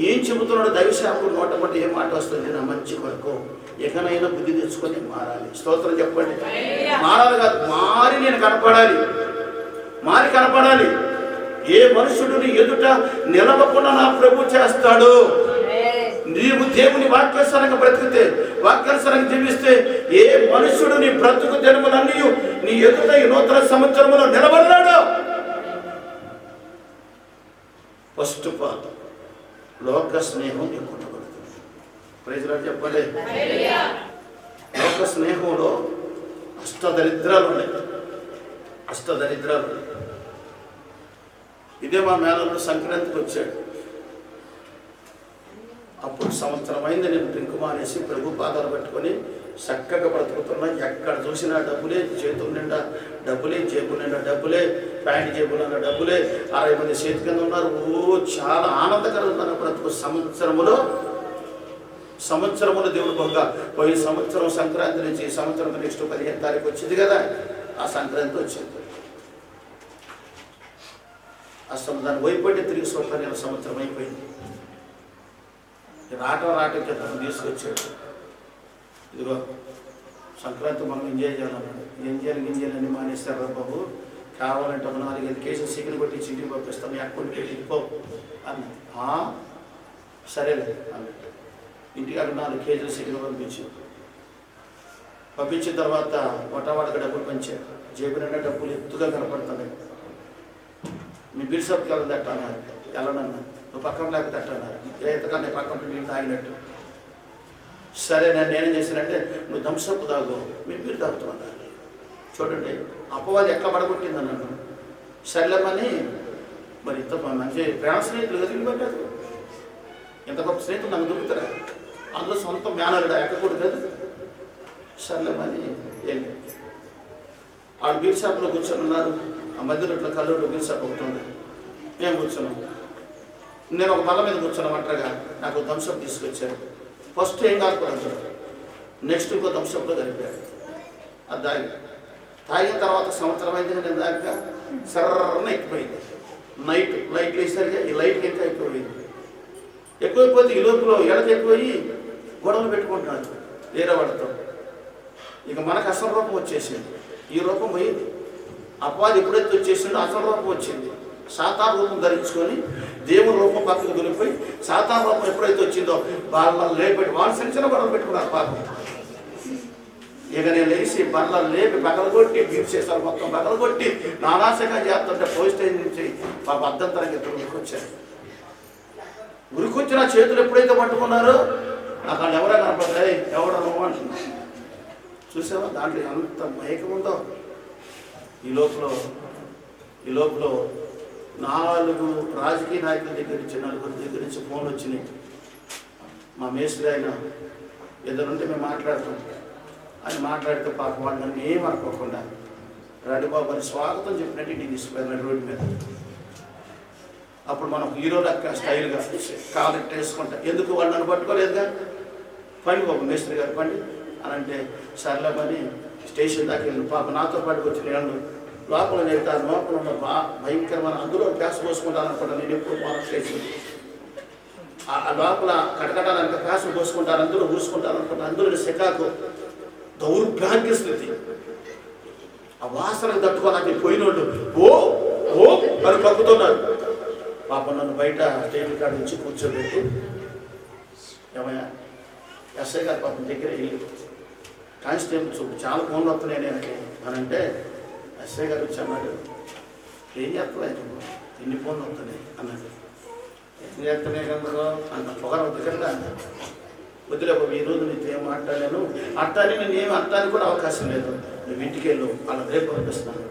ఏం చెబుతున్నాడు? దైవశాపుడు నోట పట్టి ఏం మాట వస్తుంది? నా మంచి కొరకు ఎకనైనా బుద్ధి తెచ్చుకొని మారాలి. స్తోత్రం చెప్పండి. మారాలి కాదు, మారి నేను కనపడాలి. మారి కనపడాలి. ఏ మనుషుడిని ఎదుట నిలవకుండా నా ప్రభు చేస్తాడు. నీవు దేవుని వాక్యానుసారంగా బ్రతికితే, వాక్యానుసారంగా జీవిస్తే ఏ మనుషుడు నీ బ్రతుకు జన్మలన్నీ నీ ఎదుట ఈ నూతన సంవత్సరంలో నిలబడ్డాడు. ఫస్ట్ ఆఫ్ ఆల్ లోక స్నేహం నీకు ఉండబడుతుంది. ప్రైజ్ లార్డ్ చెప్పండి. లోక స్నేహంలో అష్టదరిద్రాలు ఉన్నాయి. ఇదే మా మేనల్లుడు సంక్రాంతికి వచ్చాడు. అప్పుడు సంవత్సరం అయింది నేను డ్రింక్ మానేసి ప్రభు పాదాలు పెట్టుకొని చక్కగా బ్రతుకుతున్నా. ఎక్కడ చూసినా డబ్బులే, చేతుల నిండా డబ్బులే, జేబు నిండా డబ్బులే, ప్యాంట్ జేబులన్నా డబ్బులే. 60 మంది చేతి కింద ఉన్నారు. చాలా ఆనందకరంగా బ్రతుకు. సంవత్సరములు దేవుడు బహుగా పోయి సంవత్సరం సంక్రాంతి నుంచి సంవత్సరం నెక్స్ట్ 15 తారీఖు వచ్చింది కదా, ఆ సంక్రాంతి వచ్చింది. అసలు దాన్ని వైపట్టి తిరిగి చూడటానికి సంవత్సరం అయిపోయింది. రావటం క్రితం తీసుకొచ్చాడు. ఇదిగో సంక్రాంతి మనం ఎంజాయ్ చేయాలన్నాడు. ఎంజాయ్ అని మానేస్తారు బాబు. కావాలంటే ఒక 4-5 కేసులు చికెన్ కొట్టి ఇంటికి పంపిస్తాను, అకౌంట్ పెట్టి పో అన్న. సరేలే అన్నట్టు ఇంటికి అక్కడ 4 కేజీలు చికెన్ పంపించిన తర్వాత వాడికి డబ్బులు పంచాడు. జేబు నిండా డబ్బులు ఎత్తుగా కనపడుతున్నాయి. మీ బిల్సప్కి వెళ్ళదట్ట అన్నారు. వెళ్ళనన్నా. నువ్వు పక్కన లేకపోతే అట్టన్నారు. ఎంతకన్నా పక్కన నీళ్ళు తాగినట్టు. సరే నేనేం చేశానంటే నువ్వు థమ్సప్ తాగు, మీ మీరు తాగుతున్నా. చూడండి అపవాది ఎట్లా పడగొట్టింది అన్నాను. సరేలేమని మరి ఇంత మంచి ప్రేమ స్నేహితులు కదా పెట్టారు. ఎంత గొప్ప స్నేహితులు నాకు దొరుకుతారా? అందులో సొంత మేనరుడు ఎక్కకూడదు కదా. సర్లేమని వెళ్ళి ఆడు బీర్ షాప్లో కూర్చొని ఉన్నారు. ఆ మధ్యలో ఇట్లా కల్లూరు బీర్ షాప్ ఒకటి ఉంది. మేము కూర్చున్నాం. నేను ఒక బల్ల మీద కూర్చున్నాం. అంటగా నాకు థమ్సప్ తీసుకొచ్చారు. ఫస్ట్ ఏం కాకపోతే నెక్స్ట్ ఇంకో థమ్సప్లో కలిపాడు. అది తాగిన తర్వాత సంవత్సరం అయింది. నేను దాకా సర్రన ఎక్కిపోయింది. లైట్లు వేసరిగా ఈ లైట్కి ఇంకా ఎక్కువైపోతే ఈ లోపల ఎడకి ఎక్కువయ్యి గొడవలు పెట్టుకుంటున్నారు వేరే వాడితో. ఇక మనకు అసలు రూపం వచ్చేసింది. ఈ రూపం పోయింది. అపవాది ఎప్పుడైతే వచ్చేసిందో అసలు రూపం వచ్చింది. సాతాను రూపం ధరించుకొని దేవుని రూపం పక్కకు దొరికిపోయి సాతాను రూపం ఎప్పుడైతే వచ్చిందో వాళ్ళని లేపెట్టి వాళ్ళు చిన్న గొడవ పెట్టుకున్నారు పాపం. ఇక నేను లేచి బర్రెలు లేపి పగలగొట్టి బీఫ్ చేసాలు మొత్తం పగలగొట్టి నానాశంగా చేస్తుంటే పోలీస్ స్టేషన్ నుంచి పాప అర్ధంతరంగా ఇద్దరు ఉరికొచ్చారు. ఉరికొచ్చి నా చేతులు ఎప్పుడైతే పట్టుకున్నారో నాకు వాళ్ళు ఎవరో కనపడలే ఎవడో అంటున్నా. చూసావా దాంట్లో ఎంత మైకం ఉందో. ఈ లోపల 4 రాజకీయ నాయకుల దగ్గర నుంచి 4 దగ్గర నుంచి ఫోన్లు వచ్చినాయి. మా మేస్త్రి ఆయన ఎదురుంటే మేము మాట్లాడుతాం. ఆయన మాట్లాడితే పాపం వాళ్ళు నన్ను ఏమనుకోకుండా రెడ్డి బాబు అని స్వాగతం చెప్పినట్టు ఇంటికి తీసుకుపోయారు రోడ్డు మీద. అప్పుడు మనం హీరో లెక్క స్టైల్గా కాలెక్ట్ వేసుకుంటా. ఎందుకు వాళ్ళు నన్ను పట్టుకోలేదుగా, పండి బాబు మేస్త్రి గారు పండి అని అంటే సర్లే పని స్టేషన్ దాకా వెళ్ళి పాప నాతో పాటుకు వచ్చిన వాళ్ళు లోపల నేర్తారు. లోపల ఉన్న భయంకరమైన అందులో ప్యాస్ పోసుకుంటాను అనుకుంటా. నేను ఎప్పుడు మన స్టేషన్ ఆ లోపల కటకటానికి ప్యాస్ పోసుకుంటారు, అందులో ఊసుకుంటారు అనుకుంటా. అందులో శకాకు దౌర్భాగ్య స్థితి. ఆ వాసనకు తట్టుకోవాలని పోయినోళ్ళు ఓ ఓ అని కక్కుతున్నారు. పాపం నన్ను బయట స్టేషన్ కాడ నుంచి కూర్చోబెట్టి ఏమయ్యా ఎస్ఐ గారు పాపం దగ్గర వెళ్ళి కానిస్టేబుల్ చూపు చాలా ఫోన్లు వస్తున్నాయి నేను అని అంటే ఎస్ఐ గారు వచ్చి అన్నాడు, ఏం చేస్తున్నాయి ఇన్ని ఫోన్లు వస్తున్నాయి అన్నాడు. ఏం చేస్తున్నాయి కదా అన్న పొగర వద్దుకంటే వద్దులే బాబు, ఈ రోజు నీతో ఏం మాట్లాడాను అట్టాని నేను ఏం అట్టానికి కూడా అవకాశం లేదు, నువ్వు ఇంటికి వెళ్ళు వాళ్ళ రేపు పంపిస్తున్నాను.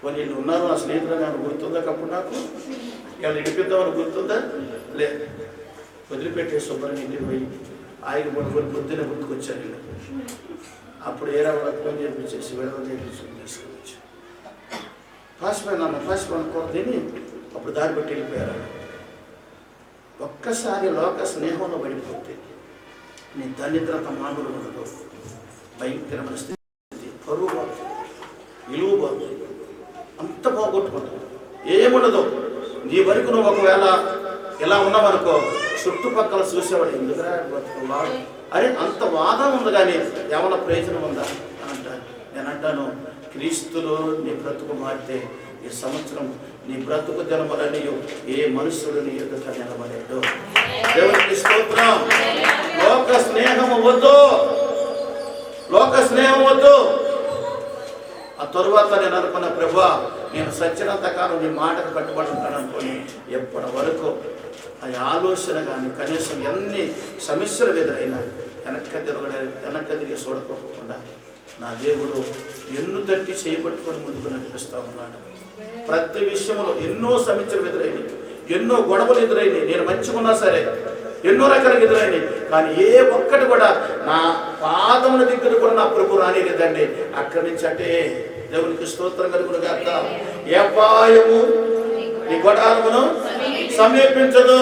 కొన్ని వీళ్ళు ఉన్నారు నా స్నేహితులు నాకు గుర్తుందా కప్పుడు నాకు వీళ్ళు ఇడిపిద్దామని గుర్తుందా లేదు. వదిలిపెట్టే శుభ్రంగా ఇంటికి పోయి ఆయన పడుకొని పొద్దున్నే గుర్తుకొచ్చారు వీళ్ళు. అప్పుడు ఏ రావు ఫోన్ చేయించేసి విడుదల చేయించుకుని తీసుకొచ్చి పాసిపోయిన కూర తిని అప్పుడు దారి బట్టి వెళ్ళిపోయారు. ఒక్కసారి లోక స్నేహంలో పడిపోతే నీ దరిద్రత మామూలు ఉండదు. భయంకరమైన స్థితి, పరువు బాగుంది, విలువ బాగుంది, అంత బాగొట్టుకుంటుంది, ఏముండదు. నీ వరకు నువ్వు ఒకవేళ ఇలా ఉన్నావనుకో చుట్టుపక్కల చూసేవాడు ఎందుకురా బతుకున్నాడు అరే అంత వాదం ఉంది, కానీ ఏమన్నా ప్రయోజనం ఉందా అని అంటాను. నేను అంటాను, క్రీస్తులో నీ బ్రతుకు మారితే ఈ సంవత్సరం నీ బ్రతుకు జన్మలని ఏ మనుషుడు నీ ఎదుట నిలబడేడు. దేవునికి స్తోత్రం. లోక స్నేహం వద్దు, లోక స్నేహం వద్దు. ఆ తరువాత నేను అనుకున్న ప్రభువా నేను సచ్చినంత కాలం నీ మాటకు కట్టుబడి ఉంటాను అనుకుని ఎప్పటి వరకు ఆ ఆలోచన కానీ కనీసం ఎన్ని సమస్యలు ఎదురైనా వెనక్కి తిరిగి చూడకోకుండా నా దేవుడు ఎన్ను తట్టి చేయబట్టుకొని ముందుకు నడిపిస్తూ ఉన్నాడు. ప్రతి విషయంలో ఎన్నో సమస్యలు ఎదురైనాయి, ఎన్నో గొడవలు ఎదురైనాయి, నేను మంచిగున్నా సరే ఎన్నో రకాలుగా ఎదురైనాయి, కానీ ఏ ఒక్కటి కూడా నా పాదముల దగ్గర కూడా నా ప్రభు రానిలేదండి. అక్కడి నుంచి అంటే దేవునికి స్తోత్రం కలుగును గాక. ఏ అపాయము నీ గుడారమును సమీపించదు.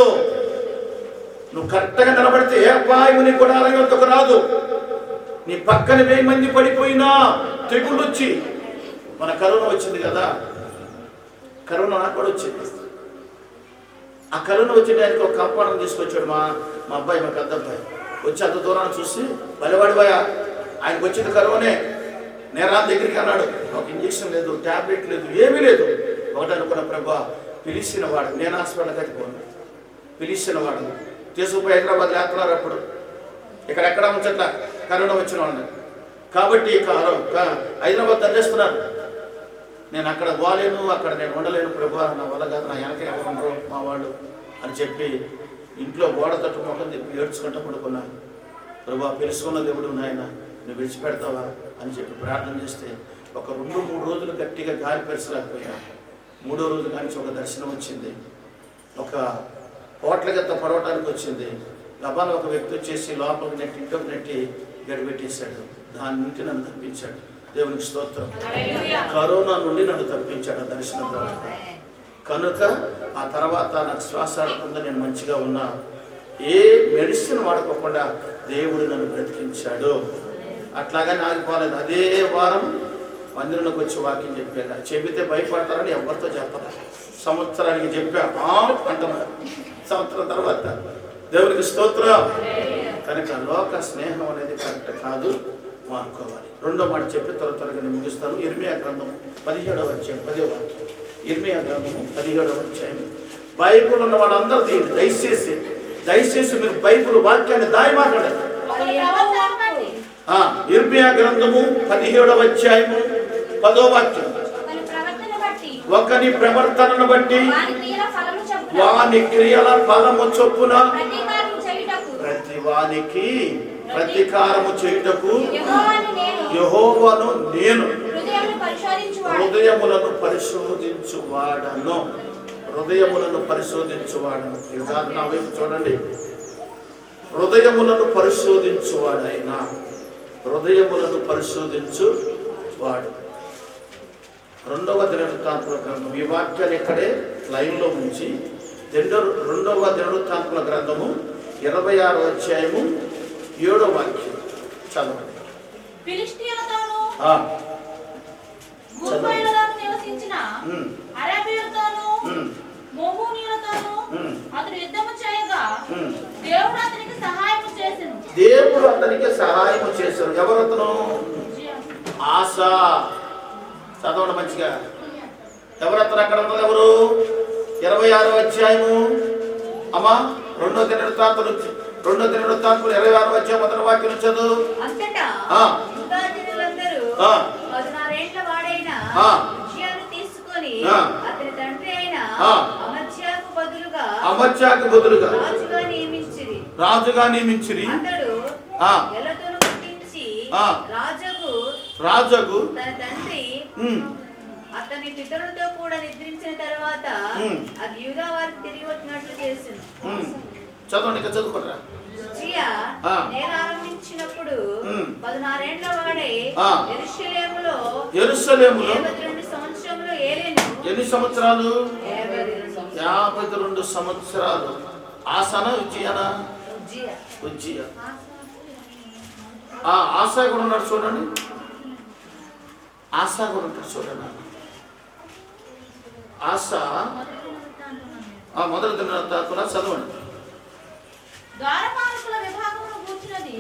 నువ్వు కరెక్ట్గా నిలబడితే ఏ అపాయము నీ గుడారం వద్దకు రాదు. నీ పక్కన 1000 మంది పడిపోయినా తెగుళ్ళు వచ్చి, మన కరోనా వచ్చింది కదా, కరోనా నాకు కూడా వచ్చింది. ఆ కరోనా వచ్చేటానికి ఒక కంపౌండర్ తీసుకొచ్చాడు మా అబ్బాయి, మా పెద్ద అబ్బాయి వచ్చి అంత దూరాన్ని చూసి బలివాడిపోయా ఆయనకు వచ్చింది కరోనే. నేను రా దగ్గరికి అన్నాడు, ఒక ఇంజక్షన్ లేదు, ట్యాబ్లెట్ లేదు, ఏమీ లేదు. ఒకటి అనుకున్న ప్రభా పిలిచిన వాడు, నేను హాస్పిటల్కి అయిపోను, పిలిచిన వాడు తీసుకుపోయి హైదరాబాద్ వేస్తున్నారు. అప్పుడు ఇక్కడెక్కడ ఉంచట్ల కరోనా వచ్చిన వాళ్ళని, కాబట్టి హైదరాబాద్ తరలిస్తున్నారు. నేను అక్కడ పోలేను, అక్కడ నేను ఉండలేను ప్రభా, నా వల్ల కాదు, నా వెనక ఎవరు ఉండరు మా వాళ్ళు అని చెప్పి ఇంట్లో గోడ తట్టు మొక్కలు చెప్పి ఏడ్చుకుంటూ పడుకున్నాను. ప్రభా పిలుచుకున్న దేవుడు నాయన నువ్వు విడిచిపెడతావా అని చెప్పి ప్రార్థన చేస్తే ఒక 2-3 రోజులు గట్టిగా గాలి పెరచలేకపోయా. 3వ రోజు కానీ ఒక దర్శనం వచ్చింది. ఒక కోట్ల గత పడవటానికి వచ్చింది. గబాన ఒక వ్యక్తి వచ్చేసి లోపలికి నెట్టి ఇంట్లోకి నెట్టి గడిపెట్టేశాడు. దాని నుండి నన్ను తప్పించాడు. దేవునికి స్తోత్రం. కరోనా నుండి నన్ను తప్పించాడు ఆ దర్శనం ద్వారా. కనుక ఆ తర్వాత నాకు శ్వాస ఆడకుండా నేను మంచిగా ఉన్నా. ఏ మెడిసిన్ వాడుకోకుండా దేవుడు నన్ను బ్రతికించాడు. అట్లాగని ఆగిపోలేదు. అదే వారం మందిరంలోకి వచ్చి వాక్యం చెప్పాను. చెబితే భయపడతారని ఎవరితో చెప్పాలి. సంవత్సరానికి చెప్పా అంటున్నారు. సంవత్సరం తర్వాత దేవునికి స్తోత్రం. కనుక లోక స్నేహం అనేది కరెక్ట్ కాదు. మానుకోవాలి. రెండో మాట చెప్పి త్వరగా నేను ముగిస్తాను. ఇర్మియా గ్రంథం 17వ అధ్యాయం 10వ వాక్యం. ఇర్మియా గ్రంథము 17వ అధ్యాయం. బైబుల్ ఉన్న వాళ్ళందరూ దయచేసి మీరు బైబుల్ వాక్యాన్ని మాట్లాడండి. ఇర్మియా గ్రంథము 17వ అధ్యాయము 10వ వాక్యం. ఒకని ప్రవర్తనను బట్టి వాని క్రియల ఫలము చొప్పున ప్రతి వానికి ప్రతీకారము చేయుటకు యెహోవాను నేను హృదయములను పరిశోధించువాడను. నా వైపు చూడండి. హృదయములను పరిశోధించువాడైన హృదయములను పరిశోధించువాడు. 2వ దినవృత్తాంతుల గ్రంథం. ఈ వాక్యాన్ని ఇక్కడే లైన్లో ఉంచి 2వ దినవృత్తాంతుల గ్రంథము 26వ అధ్యాయము 7వ వాక్యం చదవండి. ఫిలిష్తీయులతోనూ నివసించిన అరబీయులతోనూ మోహనీయులతోనూ అతడు యుద్ధము చేయగా దేవుడు అతనికి సహాయము చేసెను. ఎవరతను? ఆసా. చదవండి మంచిగా. ఎవరతను? అక్కడ ఉన్నది ఎవరు? 26వ అధ్యాయము అమ్మా. 2వ దినవృత్తాంతులు 26వ అధ్యాయం 1వ వాక్యం చదువు. అంతటా యూదాజనులందరూ 16 ఏండ్ల వాడైన ఉజ్జియాను తీసుకొని అతని తండ్రి అయిన అమజ్యాకు బదులుగా రాజుగా నియమించిరి. అతడు ఎలతోను పుట్టించి రాజగు తన తండ్రి అతని పితరులతో కూడా నిద్రించిన తర్వాత అది యూదా వారికి తిరిగి వచ్చినట్లు చేసింది. చదవండి. చదువుకోరా. ఉజ్జియా నేరారంభించినప్పుడు 16 ఏండ్ల వాడే యెరూషలేములో 52 సంవత్సరములు ఏలెను. ఎన్ని సంవత్సరాలు? 52 సంవత్సరాలు. ఆసానా ఉజ్జియానా? ఉజ్జియా. ఆసా కూడా ఉన్నాడు చూడండి. ఆసా కూడా ఉంటాడు చూడండి. ఆసా మొదటి దినవృత్తాంతుల చదవండి. ద్వారపాలకుల విభాగమును కూర్చున్నది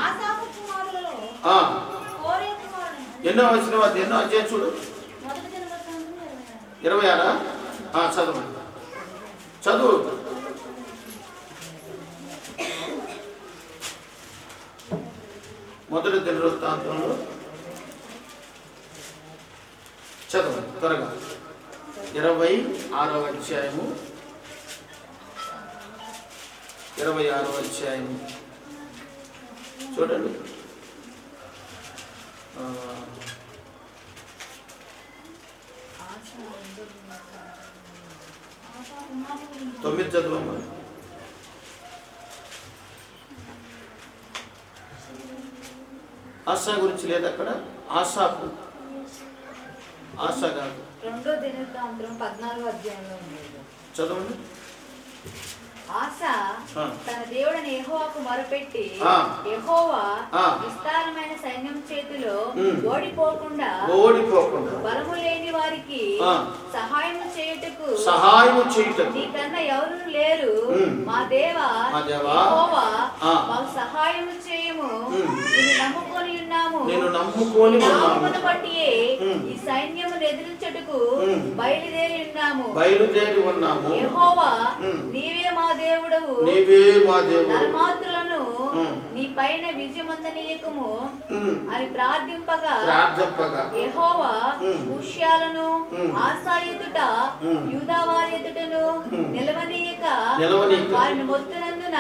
ఆసాపు కుమారులలో కోరే కుమారుడు. ఎన్నో అధ్యాయం చూడు. మొదటి దినవృత్తాంతం 26. చదవండి. చదువు. మొదటి దినవృత్తాంతంలో చదవండి త్వరగా. 26వ అధ్యాయము 26వ అధ్యాయము చూడండి. 9 చదువమ్మా. ఆశా గురించి లేదు అక్కడ. ఆశాపు ఆశా కాదు. 2వ దినవృత్తాంతం 14వ అధ్యాయంలో ఉంది. చదవండి. ఆసా తన దేవుడైన యెహోవాకు మొరపెట్టి యెహోవా విస్తారమైన సైన్యం చేతిలో ఓడిపోకుండా బలము లేని వారికి సహాయము చేయుటకు నీకన్నా ఎవరు లేరు. మా దేవా యెహోవా మాకు సహాయము చేయము. నిన్ను నమ్ముకొని ఉన్నాము. బట్టియే ఈ సైన్యమును ఎదిరించుటకు బయలుదేరి ఉన్నాము. యెహోవా నీవే మా దేవుడవు. నరమాత్రులను నీ పైన విజయమందనీయకము అని ప్రార్థింపగా యెహోవా కూష్యాలను ఆసా ఎదుట యూదా వారి ఎదుటను నిలవనీయక వారిని మొత్తునందున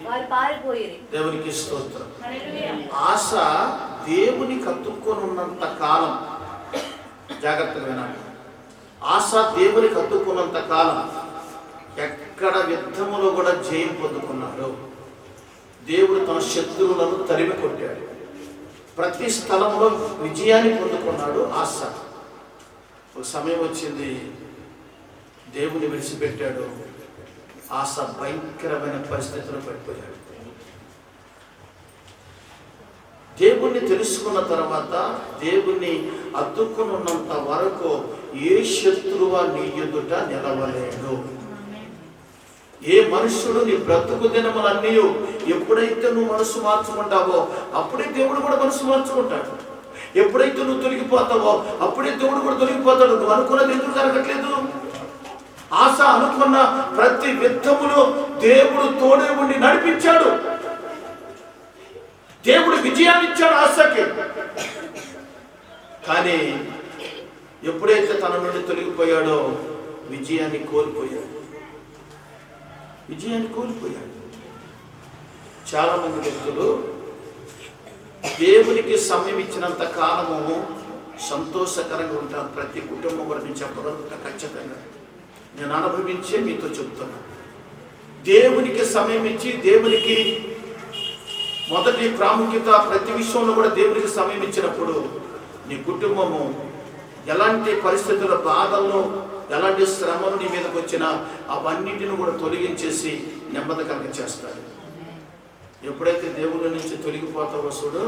వారు పారిపోయిరి. దేవునికి స్తోత్రం. ఆశ దేవునికి అతుక్కొని ఉన్నంత కాలం, జాగ్రత్తగా వినాలి. ఆశ దేవునికి అతుక్కున్నంత కాలం ఎక్కడ యుద్ధములో కూడా జయం పొందుకున్నాడు. దేవుడు తన శత్రువులను తరిమి కొట్టాడు. ప్రతి స్థలంలో విజయాన్ని పొందుకున్నాడు. ఆశ ఒక సమయం వచ్చింది, దేవుని విడిచిపెట్టాడు. ఆశ భయంకరమైన పరిస్థితుల్లో పడిపోయాడు. దేవుణ్ణి తెలుసుకున్న తర్వాత, దేవుణ్ణి అతుక్కుని ఉన్నంత వరకు ఏ శత్రువు నీ ఎదుట నిలవలేడు. ఏ మనుష్యుడు నీ బ్రతుకు దినములన్నీ ఎప్పుడైతే నువ్వు మనసు మార్చుకుంటావో అప్పుడే దేవుడు కూడా మనసు మార్చుకుంటాడు. ఎప్పుడైతే నువ్వు తొలగిపోతావో అప్పుడే దేవుడు కూడా తొలగిపోతాడు. నువ్వు అనుకున్నది ఎందుకు జరగట్లేదు? ఆశ అనుకున్న ప్రతి విత్తములో దేవుడు తోడే ఉండి నడిపించాడు. దేవుడు విజయాన్ని ఇచ్చాడు ఆశకి. కానీ ఎప్పుడైతే తన నుండి తొలగిపోయాడో విజయాన్ని కోల్పోయాడు. చాలా మంది వ్యక్తులు దేవునికి సమయం ఇచ్చినంత కాలము సంతోషకరంగా ఉంటారు. ప్రతి కుటుంబం కూడా నేను చెప్పగలుగుతా ఖచ్చితంగా. నేను అనుభవించే మీతో చెప్తున్నా. దేవునికి సమయం ఇచ్చి దేవునికి మొదటి ప్రాముఖ్యత ప్రతి విషయంలో కూడా దేవునికి సమయం ఇచ్చినప్పుడు నీ కుటుంబము ఎలాంటి పరిస్థితుల బాధల్లో ఎలాంటి శ్రమలు నీ మీదకి వచ్చినా అవన్నిటిని కూడా తొలగించేసి నెమ్మది కలిగ చేస్తాడు. ఎప్పుడైతే దేవుడి నుంచి తొలగిపోతావో చూడు,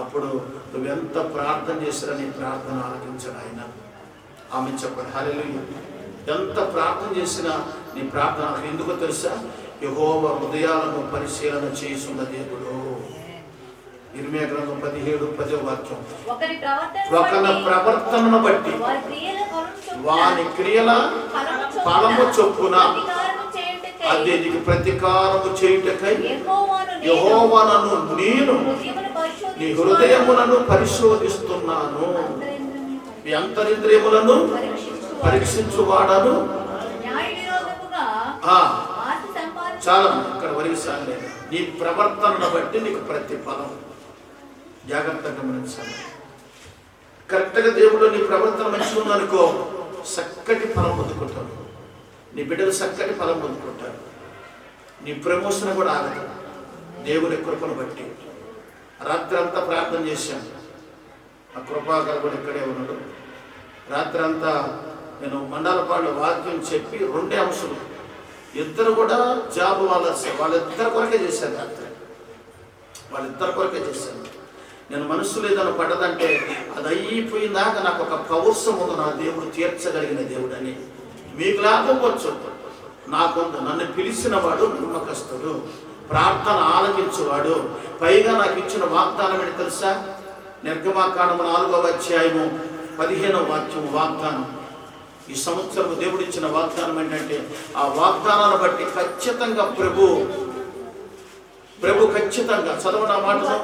అప్పుడు నువ్వెంత ప్రార్థన చేసినా నీ ప్రార్థన ఆలకించడు ఆయన. ఆమె చెప్పండి హల్లెలూయా. ఎంత ప్రార్థన చేసినా నీ ప్రార్థన ఎందుకో తెలుసా? యెహోవా హృదయాలను పరిశీలన చేస్తున్న దేవుడు. ఇర్మియా గ్రంథం 17:10 వాక్యం. ఒకరి ప్రవర్తనను బట్టి వాని క్రియల ఫలము చొప్పున అదే నీకు ప్రతీకారము చేయుటకై యెహోవాను నేను నీ హృదయములను పరిశోధిస్తున్నాను, మీ అంతరింద్రియములను పరీక్షించువాడను. చాలా ఇక్కడ వరిసాలి. నీ ప్రవర్తనను బట్టి నీకు ప్రతి ఫలం. జాగ్రత్తగా గమనించాలి. కరెక్ట్గా దేవుడు నీ ప్రవర్తన మంచిగా ఉందనుకో, చక్కటి ఫలం పొందుకుంటాడు. నీ బిడ్డలు చక్కటి ఫలం పొందుకుంటారు. నీ ప్రమోషన్ కూడా ఆగదు దేవుని కృపను బట్టి. రాత్రి అంతా ప్రార్థన చేశాను. ఆ కృపాకర్ కూడా ఇక్కడే ఉన్నాడు. రాత్రి అంతా నేను మండలపాడు వాక్యం చెప్పి 2 అంశాలు, ఇద్దరు కూడా జాబ్ వాళ్ళిద్దరి కొరకే చేశాను. రాత్రి వాళ్ళిద్దరి కొరకే చేశాను. నేను మనసు లేదని పడ్డదంటే అది అయిపోయిందాక నాకు ఒక పౌరుషం ఉంది, నా దేవుడు తీర్చగలిగిన దేవుడు అని. మీకు లేకపోవచ్చు, నాకుంది. నన్ను పిలిచిన వాడు నమ్మకస్తుడు, ప్రార్థన ఆలకించువాడు. పైగా నాకు ఇచ్చిన వాగ్దానం ఏంటి తెలుసా? నిర్గమాకాండము 4వ అధ్యాయము 15వ వాక్యం వాగ్దానం. ఈ సంవత్సరం దేవుడు ఇచ్చిన వాగ్దానం ఏంటంటే, ఆ వాగ్దానాన్ని బట్టి ఖచ్చితంగా ప్రభు ఖచ్చితంగా చదవన మాటలు,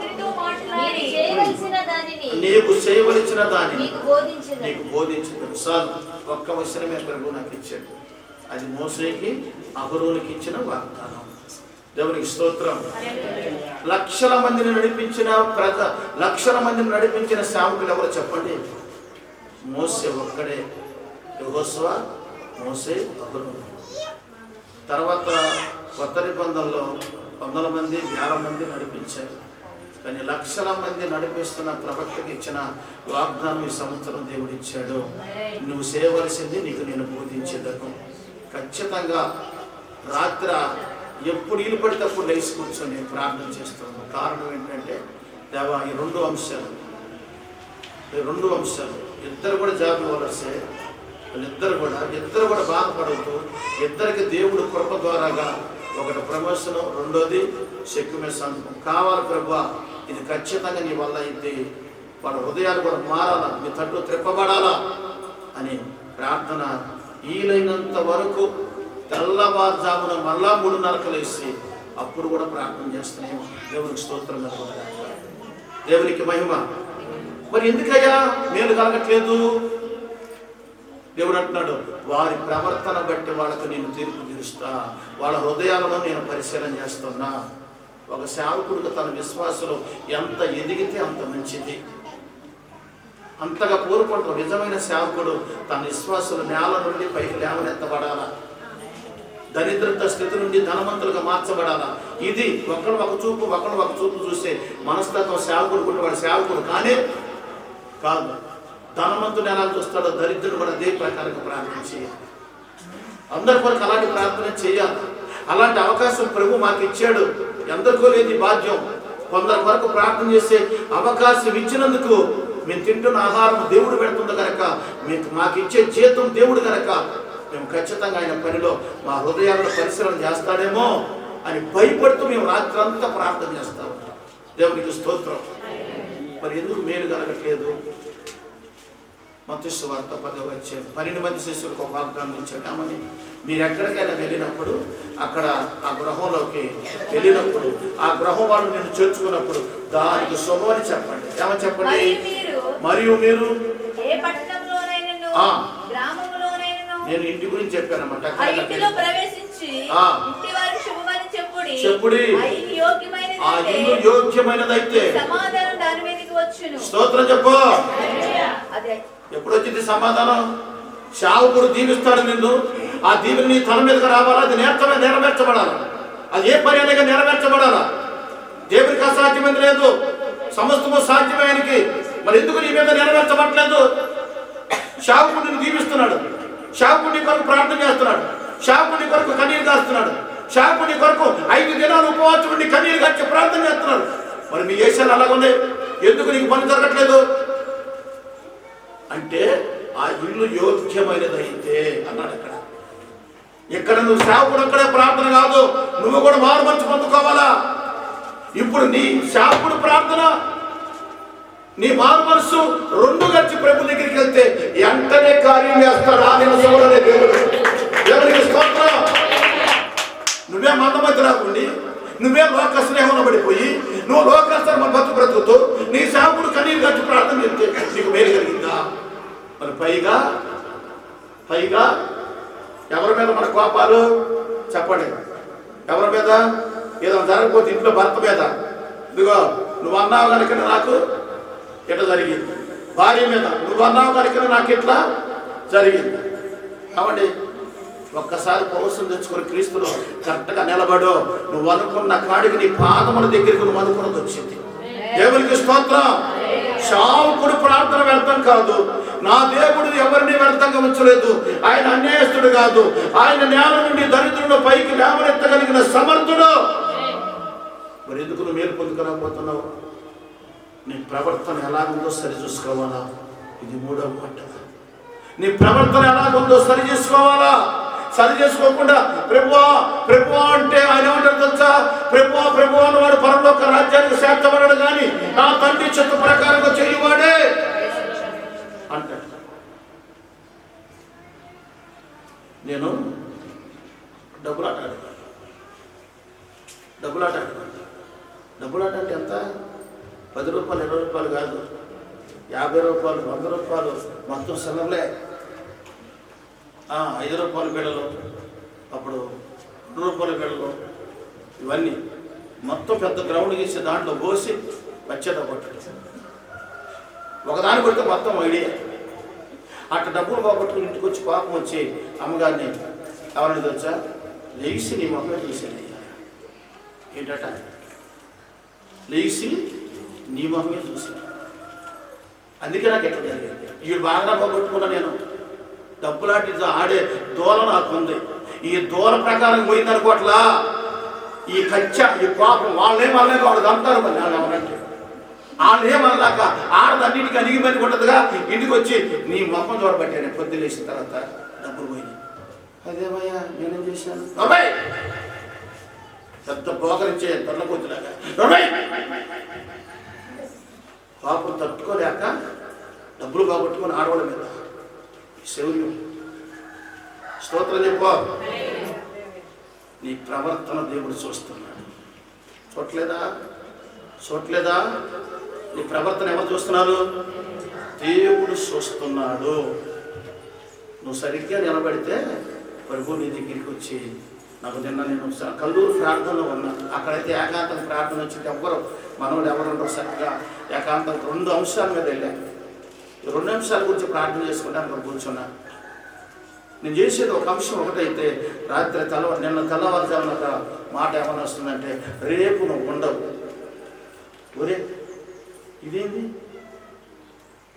నీకు చేయవలసిన దానిని నీకు బోధించదు. సార్ ఒక్క వచనమే ప్రభు నాకు ఇచ్చాడు. అది మోసేకి అహరోనుకి ఇచ్చిన వాగ్దానం. దేవునికి స్తోత్రం. లక్షల మందిని నడిపించిన సేవకులు ఎవరు చెప్పండి? మోసే ఒక్కడే. యెహోషువ, మోసే, అహరోను. తర్వాత కొత్త నిబంధనలో 100 మంది 1000 మంది నడిపించారు. కానీ లక్షల మంది నడిపిస్తున్న ప్రవక్తకి ఇచ్చిన వాగ్దానం ఈ సంవత్సరం దేవుడు ఇచ్చాడు. నువ్వు చేయవలసింది నీకు నేను బోధించేదను. ఖచ్చితంగా రాత్రి ఎప్పుడు వీలు పడితే అప్పుడు లేచి కూర్చొని ప్రార్థన చేస్తున్నాను. కారణం ఏంటంటే దేవా ఈ 2 అంశాలు ఇద్దరు కూడా జాబ్ ఇవ్వాల్సే. ఇద్దరు కూడా బాధపడుతూ ఇద్దరికి దేవుడు కృప ద్వారాగా ఒకటి ప్రమోషన్, రెండోది సెక్యుమెంట్ సంతకం కావాలి. ప్రభా ఇది ఖచ్చితంగా నీ వల్ల ఇది, వాళ్ళ హృదయాలు కూడా మారాలా, మీ తట్టు త్రిప్పబడాలా అని ప్రార్థన వీలైనంత వరకు తెల్లవారుజామున మళ్ళా 3:30కు లేసి అప్పుడు కూడా ప్రార్థన చేస్తున్నాము. దేవునికి స్తోత్రం, దేవునికి మహిమ. మరి ఎందుకయ్యా మేలు కలగట్లేదు? దేవుడు అంటున్నాడు, వారి ప్రవర్తన బట్టి వాళ్ళకు నేను తీర్పు తీరుస్తా, వాళ్ళ హృదయాలను నేను పరిశీలన చేస్తున్నా. ఒక సేవకుడికి తన విశ్వాసంలో ఎంత ఎదిగితే అంత మంచిది. అంతగా కోరుకుంటాం. నిజమైన సేవకుడు తన విశ్వాసంలో నేల నుండి పైకి లేవనెత్తబడాలా, దరిద్రత స్థితి నుండి ధనవంతులుగా మార్చబడాలా. ఇది ఒకళ్ళు ఒక చూపు చూసే మనస్తత్వం సేవకుడు కూడా వాడు సేవకుడు కానే కాదు. ధనవంతుడు ఎలా చూస్తాడో దరిద్రుడు కూడా అదే ప్రకారంగా ప్రార్థన చేయాలి. అందరి కొరకు అలాంటి ప్రార్థన చేయాలి. అలాంటి అవకాశం ప్రభు మాకు ఇచ్చాడు. ఎందరికో లేదు భాగ్యం. కొందరి వరకు ప్రార్థన చేసే అవకాశం ఇచ్చినందుకు మేము తింటున్న ఆహారం దేవుడు పెడుతుంది కనుక, మాకు ఇచ్చే జీతం దేవుడు కనుక మేము ఖచ్చితంగా ఆయన పనిలో మా హృదయాలను పరిశీలన చేస్తాడేమో అని భయపడుతూ మేము రాత్రంతా ప్రార్థన చేస్తా ఉంటాం. దేవునికి స్తోత్రం. మరి ఎందుకు మేలు కలగట్లేదు? మత్తయి సువార్త 10వ అధ్యాయం 12 మంది శిష్యులకు ఒక వాగ్దానం ఇచ్చాడు. ఏమని? మీరు ఎక్కడికైనా వెళ్ళినప్పుడు అక్కడ ఆ గృహంలోకి వెళ్ళినప్పుడు ఆ గృహం వాళ్ళు నేను చేర్చుకున్నప్పుడు దానికి శుభమని చెప్పండి. ఏమని చెప్పండి? మరియు మీరు ఏ పట్టణంలోనైనను గ్రామములోనైనను, నేను ఇంటి గురించి చెప్పానన్నమాట, ఆ ఇంటిలో ప్రవేశించి ఇంటి వారికి శుభమని చెప్పుడి. ఆ ఇల్లు యోగ్యమైనదైతే సమాధానం దాని మీదకి వచ్చును. స్తోత్రం చెప్పు. ఎప్పుడు వచ్చింది సమాధానం? సేవకుడు దీవిస్తాడు నిన్ను, ఆ దీవెన నీ తల మీదకి రావాలా, అది నెరవేర్చబడాలా. అది ఏ పని అనేది నెరవేర్చబడాలా. దేవునికి అసాధ్యమైంది లేదు, సమస్తము సాధ్యమే ఆయనకి. మరి ఎందుకు నీ మీద నెరవేర్చబడలేదు? సేవకుడు నిన్ను దీవిస్తున్నాడు, సేవకుడి కొరకు ప్రార్థన చేస్తున్నాడు, సేవకుడి కొరకు కన్నీరు కాస్తున్నాడు, సేవకుడి కొరకు 5 దినాలు ఉపవాసం ఉండి కన్నీరు కాచి ప్రార్థన చేస్తున్నాడు. మరి మీ ఏషాలు అలాగుంది, ఎందుకు నీకు పని జరగట్లేదు అంటే ఆ ఇల్లు యోగ్యమైనదైతే అన్నాడు. ఇక్కడ నువ్వు సేవకుడు అక్కడే ప్రార్థన కాదు, నువ్వు కూడా మారు మనసు పొందుకోవాలా. ఇప్పుడు నీ సేవకుడు ప్రార్థన, నీ మారు మనసు రెండు కలిసి ప్రభు దగ్గరికి వెళ్తే వెంటనే కార్యం చేస్తాడు. ఆ నిమిషంలోనే దేవునికి స్తోత్రం. నువ్వే మందమతి రాకుండి, నువ్వే లోక స్నేహంలో పడిపోయి నువ్వు లోకస్థ బ్రతుకుతూ నీ సేవకుడు కన్నీరు కట్టి ప్రార్థన చేస్తే నీకు మేలు కలిగిందా? మరి పైగా ఎవరి మీద మన కోపాలు చెప్పండి? ఎవరి మీద? ఏదో జరగకపోతే ఇంట్లో భర్త మీద, ఇదిగో నువ్వు అన్నావు కనుక నాకు ఇట్లా జరిగింది. భార్య మీద నువ్వు అన్నావు కనుక నాకు ఇట్లా జరిగింది. కాబట్టి ఒక్కసారి పౌరుషం తెచ్చుకొని క్రీస్తులో కరెక్ట్గా నిలబడు. నువ్వు అనుకున్న కాడికి నీ పాదముల దగ్గరికి నువ్వు అనుకున్నది వచ్చింది. దేవునికి స్తోత్రం. సేవకుడు ప్రార్థన వ్యర్థం కాదు. నా దేవుడు ఎవరిని వ్యర్థంగా ఉంచలేదు. ఆయన అన్యాయస్తుడు కాదు. ఆయన నేల నుండి దరిద్రుడు పైకి లేవనెత్తగలిగిన సమర్థుడు. మరి ఎందుకు నువ్వు మేలు పొందుకోలేకపోతున్నావు? నీ ప్రవర్తన ఎలాగుందో సరి చూసుకోవాలా. ఇది 3వ పట్టణ. నీ ప్రవర్తన ఎలాగుందో సరి చేసుకోవాలా. సరి చేసుకోకుండా ప్రభువా అంటే ఆయన ఏమంటారు తెలుసా? ప్రభువా అన్నవాడు పరలోక రాజ్యానికి చేర్చబడడు కానీ నా తండ్రి చిత్త ప్రకారంగా చేయవాడే అంటాడు. నేను డబ్బులాట అంటే ఎంత? 10 రూపాయలు, 20 రూపాయలు కాదు, 50 రూపాయలు, 100 రూపాయలు, మొత్తం సెలవులే. 5 రూపాయల బిళ్ళలు, అప్పుడు 2 రూపాయల బిళ్ళలు, ఇవన్నీ మొత్తం పెద్ద గ్రౌండ్ గీసి దాంట్లో పోసి వచ్చేట కొట్టడు. ఒకదాని కొడితే మొత్తం ఐడియా. అట్లా డబ్బులు పోగొట్టుకుని ఇంటికి వచ్చి పాపం వచ్చి అమ్మగారిని ఎవరిని వచ్చా లేచి నీ మొహమే చూసేది. ఏంటట? లేచి నీ మొహమే చూసాను. అందుకే నాకు ఎట్లా జరిగింది. వీడు బాగా పోగొట్టుకున్నా. నేను డబ్బులాంటి ఆడే దూల నాకు ఉంది. ఈ దూల ప్రకారం పోయిందనుకోట్లా. ఈ కచ్చ, ఈ పాపం వాళ్ళేమనలేక వాళ్ళు అంటారు. మరి వాళ్ళు ఎవరంటే వాళ్ళేమనలేక ఆడదన్నింటికి అణిగిమని ఉంటుందిగా. ఇంటికి వచ్చి నీ మొహం చూడబట్టాను. పొద్దు లేచిన తర్వాత డబ్బులు పోయినాయి. అదేమయ్యా నేనేం చేశాను? పెద్ద పోకరించే తొల్లకొద్దులాగా పాపం తట్టుకోలేక డబ్బులు పోగొట్టుకొని ఆడవాళ్ళ మీద శౌర్యం. స్తోత్రం చెప్పు. నీ ప్రవర్తన దేవుడు చూస్తున్నాడు. చూడలేదా? నీ ప్రవర్తన ఎవరు చూస్తున్నారు? దేవుడు చూస్తున్నాడు. నువ్వు సరిగ్గా నిలబడితే ప్రభు నీ దగ్గరికి వచ్చి నేను కల్లూరు ప్రార్థనలో ఉన్నాను. అక్కడైతే ఏకాంతం ప్రార్థన వచ్చి మనవాళ్ళు ఎవరు ఉండరు. సరిగ్గా ఏకాంతం 2 అంశాల మీద వెళ్ళాను. 2 అంశాల గురించి ప్రార్థన చేసుకుంటాను. అక్కడ కూర్చున్నా. నేను చేసేది ఒక అంశం ఒకటైతే రాత్రి నిన్న తెల్లవారుజామున ఒక మాట ఏమన్నా వస్తుందంటే, రేపు నువ్వు ఉండవు. ఒరే ఇదేంటి?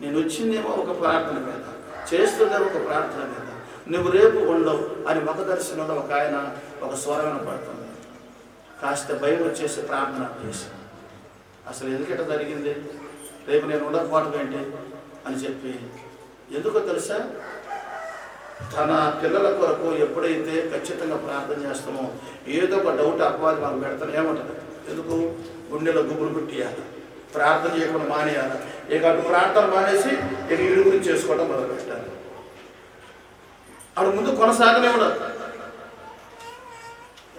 నేను వచ్చిందేమో ఒక ప్రార్థన మీద, చేస్తుందేమో ఒక ప్రార్థన మీద, నువ్వు రేపు ఉండవు అని ఒక దర్శనంలో ఒక ఆయన ఒక స్వరం పడుతుంది. కాస్త భయం వచ్చేసి ప్రార్థన చేసి, అసలు ఎందుకట జరిగింది, రేపు నేను ఉండకపోవడం ఏంటి అని చెప్పి, ఎందుకో తెలుసా? తన పిల్లల కొరకు ఎప్పుడైతే ఖచ్చితంగా ప్రార్థన చేస్తామో ఏదో ఒక డౌట్ అపవాది మాకు పెడతాను ఏమంటుంది, ఎందుకు గుండెలో గుబులు పుట్టియాలి, ప్రార్థన చేయకుండా మానేయాలి. ఇక అటు ప్రార్థన మానేసి ఇక ఇరు గురించి చేసుకోవడం మొదలు పెట్టాలి. అటు ముందు కొనసాగనే ఉండదు.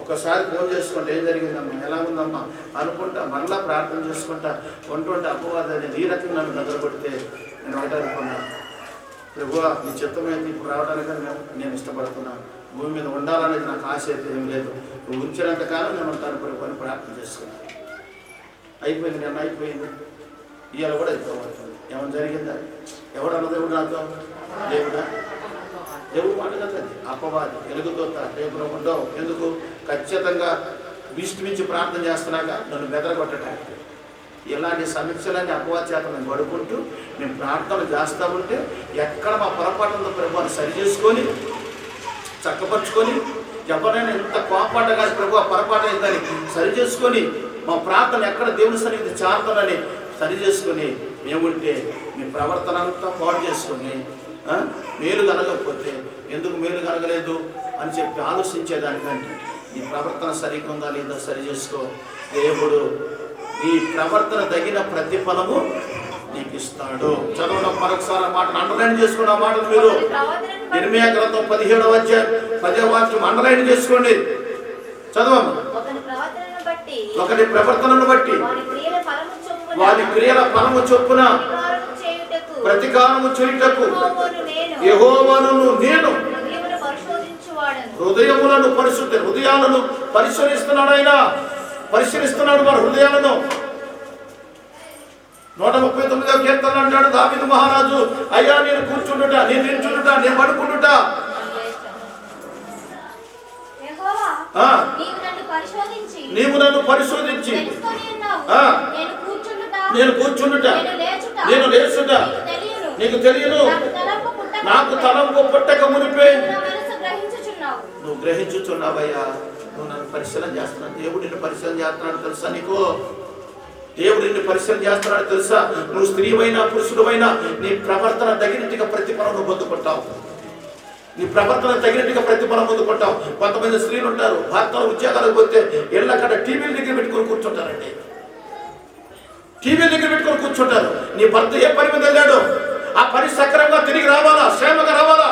ఒకసారి ఫోన్ చేసుకుంటే ఏం జరిగిందమ్మా, ఎలా ఉందమ్మా అనుకుంటా మళ్ళా ప్రార్థన చేసుకుంటా ఉంటుంటే అపవాది అనేది ఈ రకంగా నన్ను నిద్రపడితే నేను ఒకటే అనుకున్నాను, ప్రభువా నీ చిత్తమైతే ఇప్పుడు రావడానికి నేను ఇష్టపడుతున్నాను, భూమి మీద ఉండాలనేది నాకు ఆశ అయితే ఏం లేదు, నువ్వు ఉంచినంత కాలం నేను ఉంటాను ప్రభు అని ప్రార్థన చేసుకున్నాను. అయిపోయింది, నిన్న అయిపోయింది, ఇవాళ కూడా అయిపోతుంది. ఏమైనా జరిగిందా? ఎవడన్న దేవుడు నాతో? దేవుడా? దేవుడు మాట కదా, అపవాది వెలుగుతోత రేపు ఉండవు. ఎందుకు? ఖచ్చితంగా మించి ప్రార్థన చేస్తున్నాక నన్ను బెదరగొట్టడానికి. ఇలాంటి సమస్యలన్నీ అపవాది చేత మేము పడుకుంటూ మేము ప్రార్థన చేస్తూ ఉంటే ఎక్కడ మా పొరపాటుతో ప్రభుత్వాన్ని సరి చేసుకొని చక్కపరుచుకొని ఎవరైనా ఎంత కోపాట కానీ ప్రభు పొరపాటు అయిందని సరి చేసుకొని మా ప్రార్థన ఎక్కడ దేవుని సన్నిధి చేరుతానని సరి చేసుకొని మేముంటే మీ ప్రవర్తన అంతా పాడు చేసుకొని మేలు కలగకపోతే ఎందుకు మేలు కలగలేదు అని చెప్పి ఆలోచించేదానికంటే నీ ప్రవర్తన సరిగ్గా ఉందా లేదా సరి చేసుకో. దేవుడు నీ ప్రవర్తన తగిన ప్రతిఫలము నీకు ఇస్తాడు. చదవడం మరొకసారి మాటను అండర్లైన్ చేసుకున్న మాటలు మీరు ఇర్మియా గ్రంథం 17వ అధ్యాయం 10వ వాక్యం అండర్లైన్ చేసుకోండి. చదవమ్మా. ఒకరి ప్రవర్తనను బట్టి వారి క్రియల ఫలము చొప్పున ప్రతికారము చేయుటకు యెహోవాను నేను హృదయాలను పరిశీలిస్తున్నాడు. ఆయన పరిశీలిస్తున్నాడు వారి హృదయాలను. 139వ కీర్తన అంటాడు దావీదు మహారాజు, అయ్యా నేను కూర్చుండుట, నేను నిల్చుండుట, నేను పడుకుండుట, నీవు నన్ను పరిశోధించి నేను కూర్చుండుట, నేను లేచుట నీకు తెలియను, నాకు తలంపు పుట్టక మునిపే నువ్వు గ్రహించుచున్నావయ్యా. నువ్వు నన్ను పరిశీలన చేస్తున్నావు. దేవుడు నిన్ను పరిశీలన చేస్తున్నాడు తెలుసా నీకు? దేవుడు నిన్ను పరిశీలన చేస్తున్నాడు తెలుసా? నువ్వు స్త్రీవైనా పురుషుడువైనా నీ ప్రవర్తన తగినట్టుగా ప్రతిఫలం నువ్వు పొందుకుంటావు. నీ ప్రవర్తన తగినట్టుగా ప్రతిఫలం పొందుకుంటావు. కొంతమంది స్త్రీలు ఉంటారు, భర్తలు ఉద్యోగాలకు పోతే ఇళ్ళక్కడ టీవీల దగ్గర పెట్టుకొని కూర్చుంటారండి. టీవీల దగ్గర పెట్టుకొని కూర్చుంటారు. నీ భర్త ఏ పని మీద వెళ్ళాడు, ఆ పని సక్రమంగా తిరిగి రావాలా, క్షేమంగా రావాలా,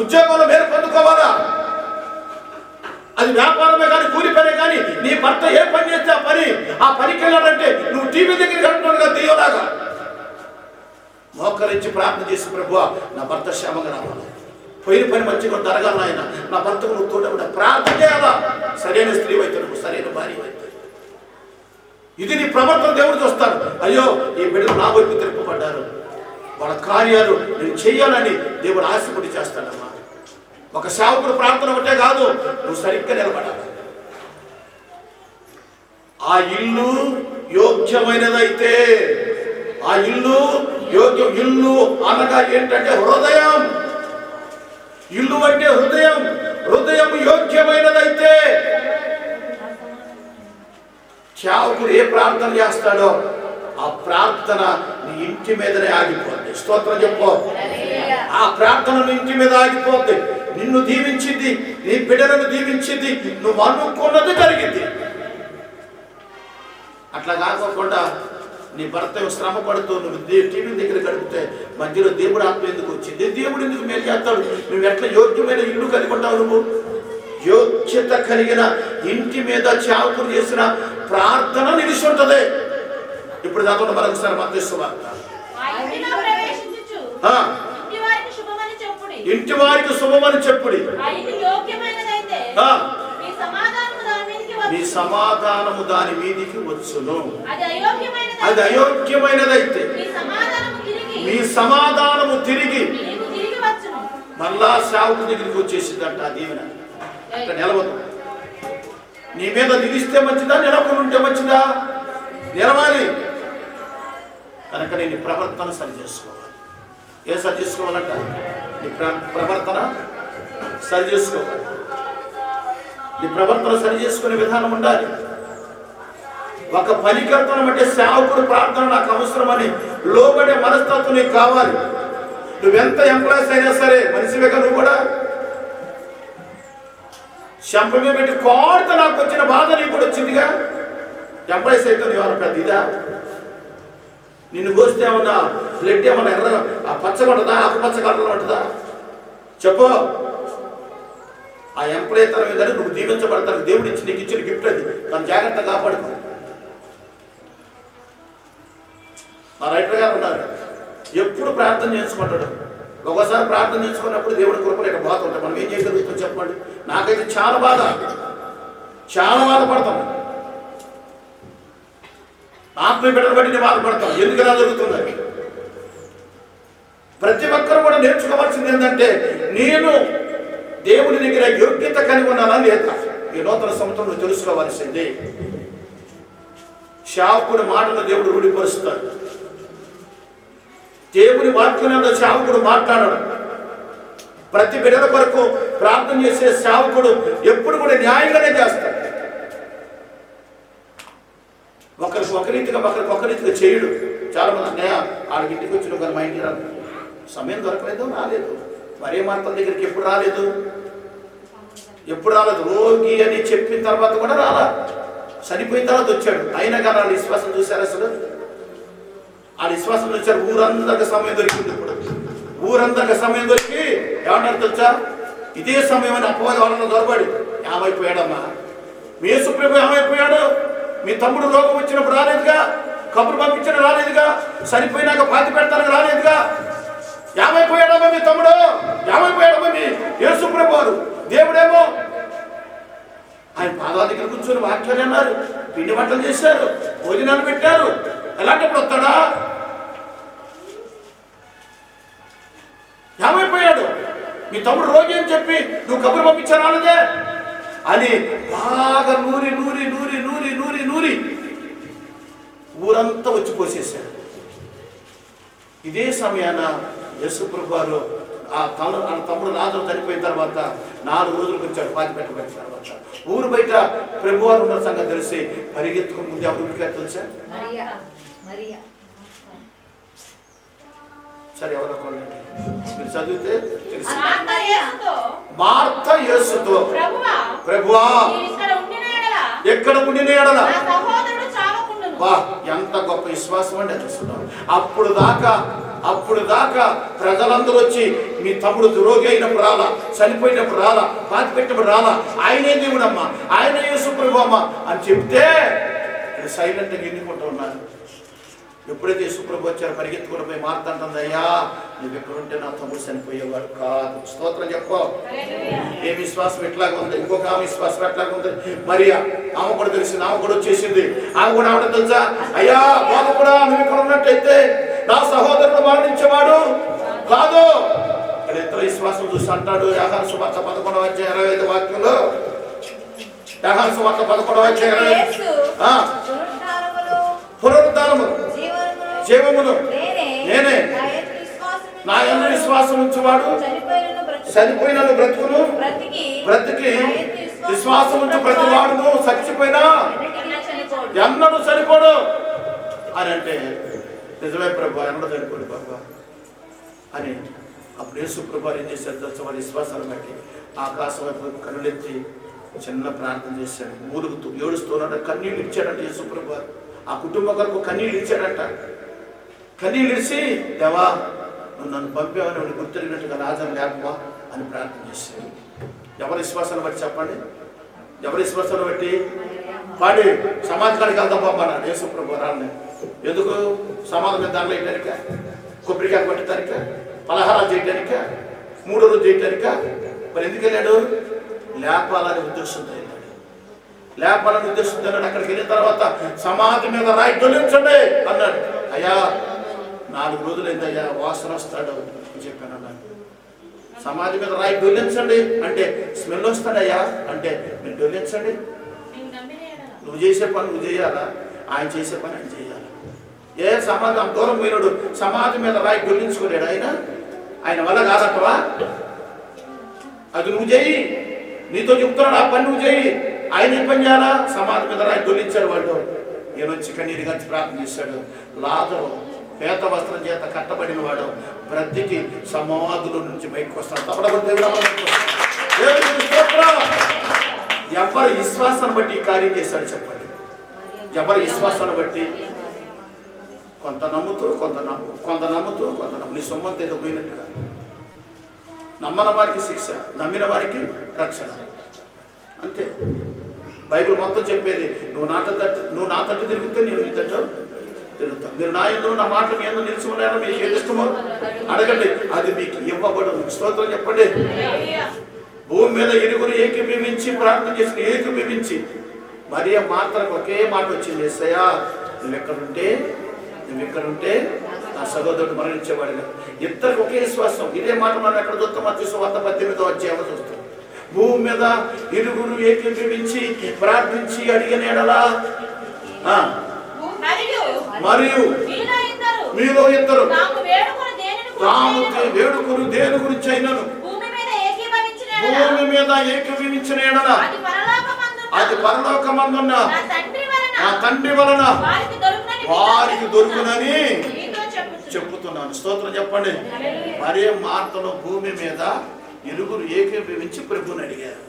ఉద్యోగంలో మేలు పొందుకోవాలా. అది వ్యాపారమే కానీ కూలి పనే కానీ నీ భర్త ఏ పని చేస్తే ఆ పనికి వెళ్ళాడంటే నువ్వు టీవీ దగ్గరికి అంటున్నాడుగా దెయ్యంలాగా మోకరించి ప్రార్థన చేసి ప్రభువా నా భర్త క్షేమంగా రావాలి, పోయిన పని మంచిగా జరగాలి, ఆయన నా భర్తకు నువ్వు తోడకుండా ప్రార్థన చేయాలా. సరైన స్త్రీ అయితే నువ్వు సరైన భార్య అయితే ఇది నీ ప్రవర్తన దేవుడు చూస్తాడు. అయ్యో ఈ బిడ్డలు నా వైపు తిరపబడ్డారు, వాళ్ళ కార్యాలు నేను చేయాలని దేవుడు ఆశపడి చేస్తాడమ్మా. ఒక సేవకుడు ప్రార్థన ఒకటే కాదు, నువ్వు సరిగ్గా నిలబడాలి. ఆ ఇల్లు యోగ్యమైనదైతే, ఆ ఇల్లు ఇల్లు అనగా ఏంటంటే హృదయం. ఇల్లు అంటే హృదయం. హృదయం యోగ్యమైనదైతే సేవకుడు ఏ ప్రార్థన చేస్తాడో ఆ ప్రార్థన నీ ఇంటి మీదనే ఆగిపోద్ది. స్తోత్రం చెప్పు. ఆ ప్రార్థన నీ ఇంటి మీద ఆగిపోద్ది. నిన్ను దీవించింది, నీ బిడ్డలను దీవించింది, నువ్వు అనుకున్నది జరిగింది. అట్లా కాకుండా నీ భర్త శ్రమ పడుతూ నువ్వు టీవీ దగ్గర గడిపితే మధ్యలో దేవుడు ఆత్మ ఎందుకు వచ్చింది? దేవుడు ఎందుకు మేలు చేస్తాడు? నువ్వు ఎట్లా యోగ్యమైన ఇల్లు కలిగి ఉంటావు? నువ్వు యోగ్యత కలిగిన ఇంటి మీద సేవకుడు చేసిన ప్రార్థన నిలిచి ఉంటది. ఇప్పుడు దాకా మరొకసారి మత్తయి వార్త ఇంటి వారికి శుభమని చెప్పుడి, మీ సమాధానము దాని మీదికి వచ్చును. అది అయోగ్యమైనదైతే మీ సమాధానము తిరిగి మళ్ళా సేవకు దగ్గరికి వచ్చేసిందంట. ఆ దీవెన అట్లా నిలవదు. నీ మీద నిలిస్తే మంచిదా, నిలవకుండా ఉంటే మంచిదా? నిలవాలి. కనుక నేను ప్రవర్తన సరి చేసుకోవాలి. ఏ సరి చేసుకోవాలంట? నీ ప్రవర్తన సరి చేసుకోవాలి. నీ ప్రవర్తన సరి చేసుకునే విధానం ఉండాలి. ఒక పనికర్తనం అంటే సేవకుడు ప్రార్థన నాకు అవసరమని లోబడే మనస్తత్వం నీకు కావాలి. నువ్వెంత ఎంప్లాయీస్ అయినా సరే మనిషివే కదా నువ్వు కూడా. శంప మీద పెట్టి కోడితే నాకు వచ్చిన బాధ నీకు కూడా వచ్చిందిగా. ఎంప్లాయీస్ అయితే నువ్వు పెద్ద ఇదా? నిన్ను కోస్తే ఏమన్నా బ్లడ్ ఏమన్నా ఎర్ర పచ్చగా ఉంటుందా, ఆకుపచ్చ కలర్లో ఉంటుందా? చెప్పు. ఆ ఎంప్లాయీ తన మీద నువ్వు దీవించబడతాను. దేవుడు ఇచ్చి నీకు ఇచ్చిన గిఫ్ట్ అది, దాన్ని జాగ్రత్తగా కాపాడుకో. మా రైటర్ గారు ఉన్నారు, ఎప్పుడు ప్రార్థన చేసుకుంటాడు. ఒకసారి ప్రార్థన చేసుకున్నప్పుడు దేవుడి కృపలు ఇక్కడ బాధ ఉంటాయి. మనం ఏం చేయగలుగుతాం చెప్పండి. నాకైతే చాలా బాధపడతాను. ఆత్మీయ బిడ్డలు బట్టి నేను బాధపడతాను. ఎందుకు ఇలా జరుగుతుంది? ప్రతి ఒక్కరు కూడా నేర్చుకోవాల్సింది ఏంటంటే, నేను దేవుడి దగ్గర యోగ్యత కలిగి ఉన్నానా లేదా? ఈ నూతన సంవత్సరంలో తెలుసుకోవాల్సింది. సేవకుడి మాటను దేవుడు రూఢిపరుస్తాడు. దేవుని వాక్యంలో సేవకుడు మాట్లాడడు. ప్రతి బిడ్డల కొరకు ప్రార్థన చేసే సేవకుడు ఎప్పుడు కూడా న్యాయంగానే చేస్తాడు. ఒకరికి ఒక రీతిగా చేయడు. చాలా మంది అన్నయ్య ఆడికి ఇంటికి వచ్చిన కానీ మా ఇంటికి రాదు, సమయం దొరకలేదు, రాలేదు. మరే మార్తల దగ్గరికి ఎప్పుడు రాలేదు. రోగి అని చెప్పిన తర్వాత కూడా రాలా, చనిపోయిన తర్వాత వచ్చాడు. అయినా కానీ వాళ్ళ విశ్వాసం చూశారు. అసలు ఆ విశ్వాసం చూశారు. ఊరందరికి సమయం దొరికింది. ఇప్పుడు ఊరందరికి సమయం దొరికి ఏమన్నారు తెలుసా? ఇదే సమయం అని అపవాది వాళ్ళలో దొరబడి ఏమైపోయాడమ్మా, మీ యేసుప్రభు ఏమైపోయాడు? మీ తమ్ముడు రోగం వచ్చినప్పుడు రాలేదుగా, కబురు పంపించడం రాలేదుగా, చనిపోయినాక పాతి పెడతానికి రాలేదుగా. ఏమైపోయాడమ్మా మీ తమ్ముడు? ఏమైపోయాడమ్మా మీ యేసుప్రభు వారు? దేవుడేమో ఆయన పాదాల దగ్గర కూర్చొని వాక్యాలు అన్నారు, పిండి వంటలు చేశారు, భోజనాలు పెట్టారు. ఎలాంటప్పుడు వస్తాడా? ఏమైపోయాడు? మీ తమ్ముడు రోగి అని చెప్పి నువ్వు కబురు పంపించాను రాలేదే అని బాగా నూరి ఊరంతా వచ్చి పోసేశాడు. ఇదే సమయాన యేసుప్రభు వారు ఆ తమ్ముడు నాతో చనిపోయిన తర్వాత 4 రోజులకు వచ్చాడు. పాతి పెట్టబడిన తర్వాత ఊరు బయట ప్రభువారు ఉన్న సంగతి తెలిసి పరిగెత్తుకుని ముందు ఎవరు ఉడికారు తెలుసా? సరే ఎవరో మీరు చదివితే తెలుసు. మార్త యేసుతో, ప్రభువా ఎక్కడ ఉండిన ఎడల. వా, ఎంత గొప్ప విశ్వాసం అండి తెలుసుకున్నాం. అప్పుడు దాకా ప్రజలందరూ వచ్చి మీ తమ్ముడు రోగి అయినప్పుడు రాలా, చనిపోయినప్పుడు రాలా, పాతి పెట్టినప్పుడు రాలా, ఆయనే దేవుడమ్మా, ఆయన యేసుప్రభు అమ్మ అని చెప్తే సైలెంట్గా ఎన్నుకుంటూ ఉన్నారు. ఎప్పుడైతే యేసుప్రభు వచ్చారో పరిగెత్తుకుని పోయి మార్త అంటుంది, అయ్యా నువ్వు ఎక్కడుంటే నా తమ్ముడు చనిపోయేవాడు కాదు. స్తోత్రం చెప్పు. ఏ విశ్వాసం ఎట్లాగా ఉంది? ఇంకొక ఆమె విశ్వాసం ఎట్లాగా ఉంది? మరి ఆమె కూడా తెలిసింది, ఆమె కూడా వచ్చేసింది. ఆమె కూడా ఆవిడ తెలుసా, అయ్యా బాధ కూడా నువ్వు ఇక్కడ ఉన్నట్టయితే నా సహోదరుడు మరణించేవాడు కాదు. ఇక్కడ ఇతర విశ్వాసం చూసి అంటాడు యోహాను సువార్త 11:25 వాక్యంలో, యోహాను సువార్త 11:25 పునరుద్ధానము జీవమును నేనే, నా యందు విశ్వాసం ఉంచువాడు చనిపోయిన బ్రతుకును, బ్రతికి విశ్వాసం ఉంచు ప్రతి వాడును చచ్చిపోయినా ఎన్నడూ చనిపోడు అని అంటే, నిజమే ప్రభు ఎన్నడూ చనిపోడు ప్రభు అని. అప్పుడు యేసు ప్రభు ఏం చేశారు తెలుసు? వారి విశ్వాసాన్ని బట్టి ఆకాశం వైపు కన్నులెత్తి చిన్న ప్రార్థన చేశాడు. మూలుగుతూ ఏడుస్తున్నాడు, కన్నీళ్ళు ఇచ్చాడంట యేసు ప్రభు. ఆ కుటుంబం కొరకు కన్నీళ్ళు ఇచ్చాడంట. కన్నీళ్ళు ఇచ్చి, దేవా నువ్వు నన్ను పంపావని వాడు గుర్తెరిగినట్టుగా రాజాను లేకపో అని ప్రార్థన చేశాడు. ఎవరి విశ్వాసాన్ని బట్టి చెప్పండి? ఎవరి విశ్వాసాన్ని బట్టి? పాడి సమాధి కాడికి వెళ్దాం పంపన్నాడు యేసు ప్రభు రాళ్ళని. ఎందుకు? సమాధి మీద దాంట్లో వేయటానిక, కొబ్బరికాయ కొట్టడానిక, పలహారాలు చేయటానిక, 3 రోజులు చేయటానిక? మరి ఎందుకు వెళ్ళాడు? లేపాలని ఉద్దేశంతో వెళ్ళాడు. లేపాలని ఉద్దేశంతో వెళ్ళాడు. అక్కడికి వెళ్ళిన తర్వాత సమాధి మీద రాయి తొలగించండి అన్నాడు. అయ్యా 4 రోజులు అయిందయ్యా, వాసన వస్తాడు అని చెప్పాను అన్నాడు. సమాధి మీద రాయి డొల్లించండి అంటే స్మెల్ వస్తాడయ్యా అంటే మీరు డొల్లించండి. నువ్వు చేసే పని నువ్వు చేయాలా, ఆయన చేసే పని ఆయన చేయాలి. ఏ సమాధి అంత దూరం పోయినాడు, సమాధి మీద రాయి డొల్లించుకోలేడు ఆయన వల్ల కాదట్టవా? అది నువ్వు చేయి, నీతో చెప్తున్నాడు ఆ పని నువ్వు చేయి. ఆయన ఏం పని చేయాలా? సమాధి మీద రాయి డొల్లించాడు. వాళ్ళు ఈయనొచ్చి కన్నీరు గంచి ప్రార్థన చేశాడు. లాజరు పేత వస్త్రం చేత కట్టబడిన వాడు బ్రతికి సమాధుల నుంచి బయటకు వస్తాడు. తప్పకుండా ఎవరి విశ్వాసాన్ని బట్టి ఈ కార్యం చేశాడు చెప్పండి. ఎవరి విశ్వాసాన్ని బట్టి కొంత నమ్ముతూ కొంత నమ్ముతూ నీ సొమ్మంత ఏదో పోయినట్టుగా. నమ్మని వారికి శిక్ష, నమ్మిన వారికి రక్షణ, అంతే. బైబిల్ మొత్తం చెప్పేది నువ్వు నా తట్టు తిరిగితే నేను నీ తట్టు తిరుగుతాను. మీరు నా ఎందు నా మాటలు మీ ఎందు నిలిచి ఉన్నారో మీకు ఏది ఇష్టమో అడగండి, అది మీకు ఇవ్వబడు. స్తోత్రం చెప్పండి. భూమి మీద ఇరుగురు ఏకీభవించి ప్రార్థన చేసిన ఏకీభవించి మరియ మాత్రం ఒకే మాట వచ్చింది, యేసయ్యా నువ్వు ఎక్కడుంటే నా సహోదరుడు మరణించేవాడు. ఇద్దరికి ఒకే విశ్వాసం. ఇదే మాట మనం ఎక్కడ చూస్తాం? మత్తయి సువార్త 18వ అధ్యాయంలో చూస్తాం. భూమి మీద ఇరుగురు ఏకీభవించి ప్రార్థించి అడిగిన ఎడలా మరియు మీలో ఇద్దరు వేడుకురు దేని గురించి అయినను భూమి మీద ఏకీభవించిన ఎడల అది పరలోకమందున్న నా తండ్రి వలన వారికి దొరుకునని చెప్పుతున్నాను. స్తోత్రం చెప్పండి. మరే మార్తలో భూమి మీద ఇరుగురు ఏకీభవించి ప్రభుని అడిగారు,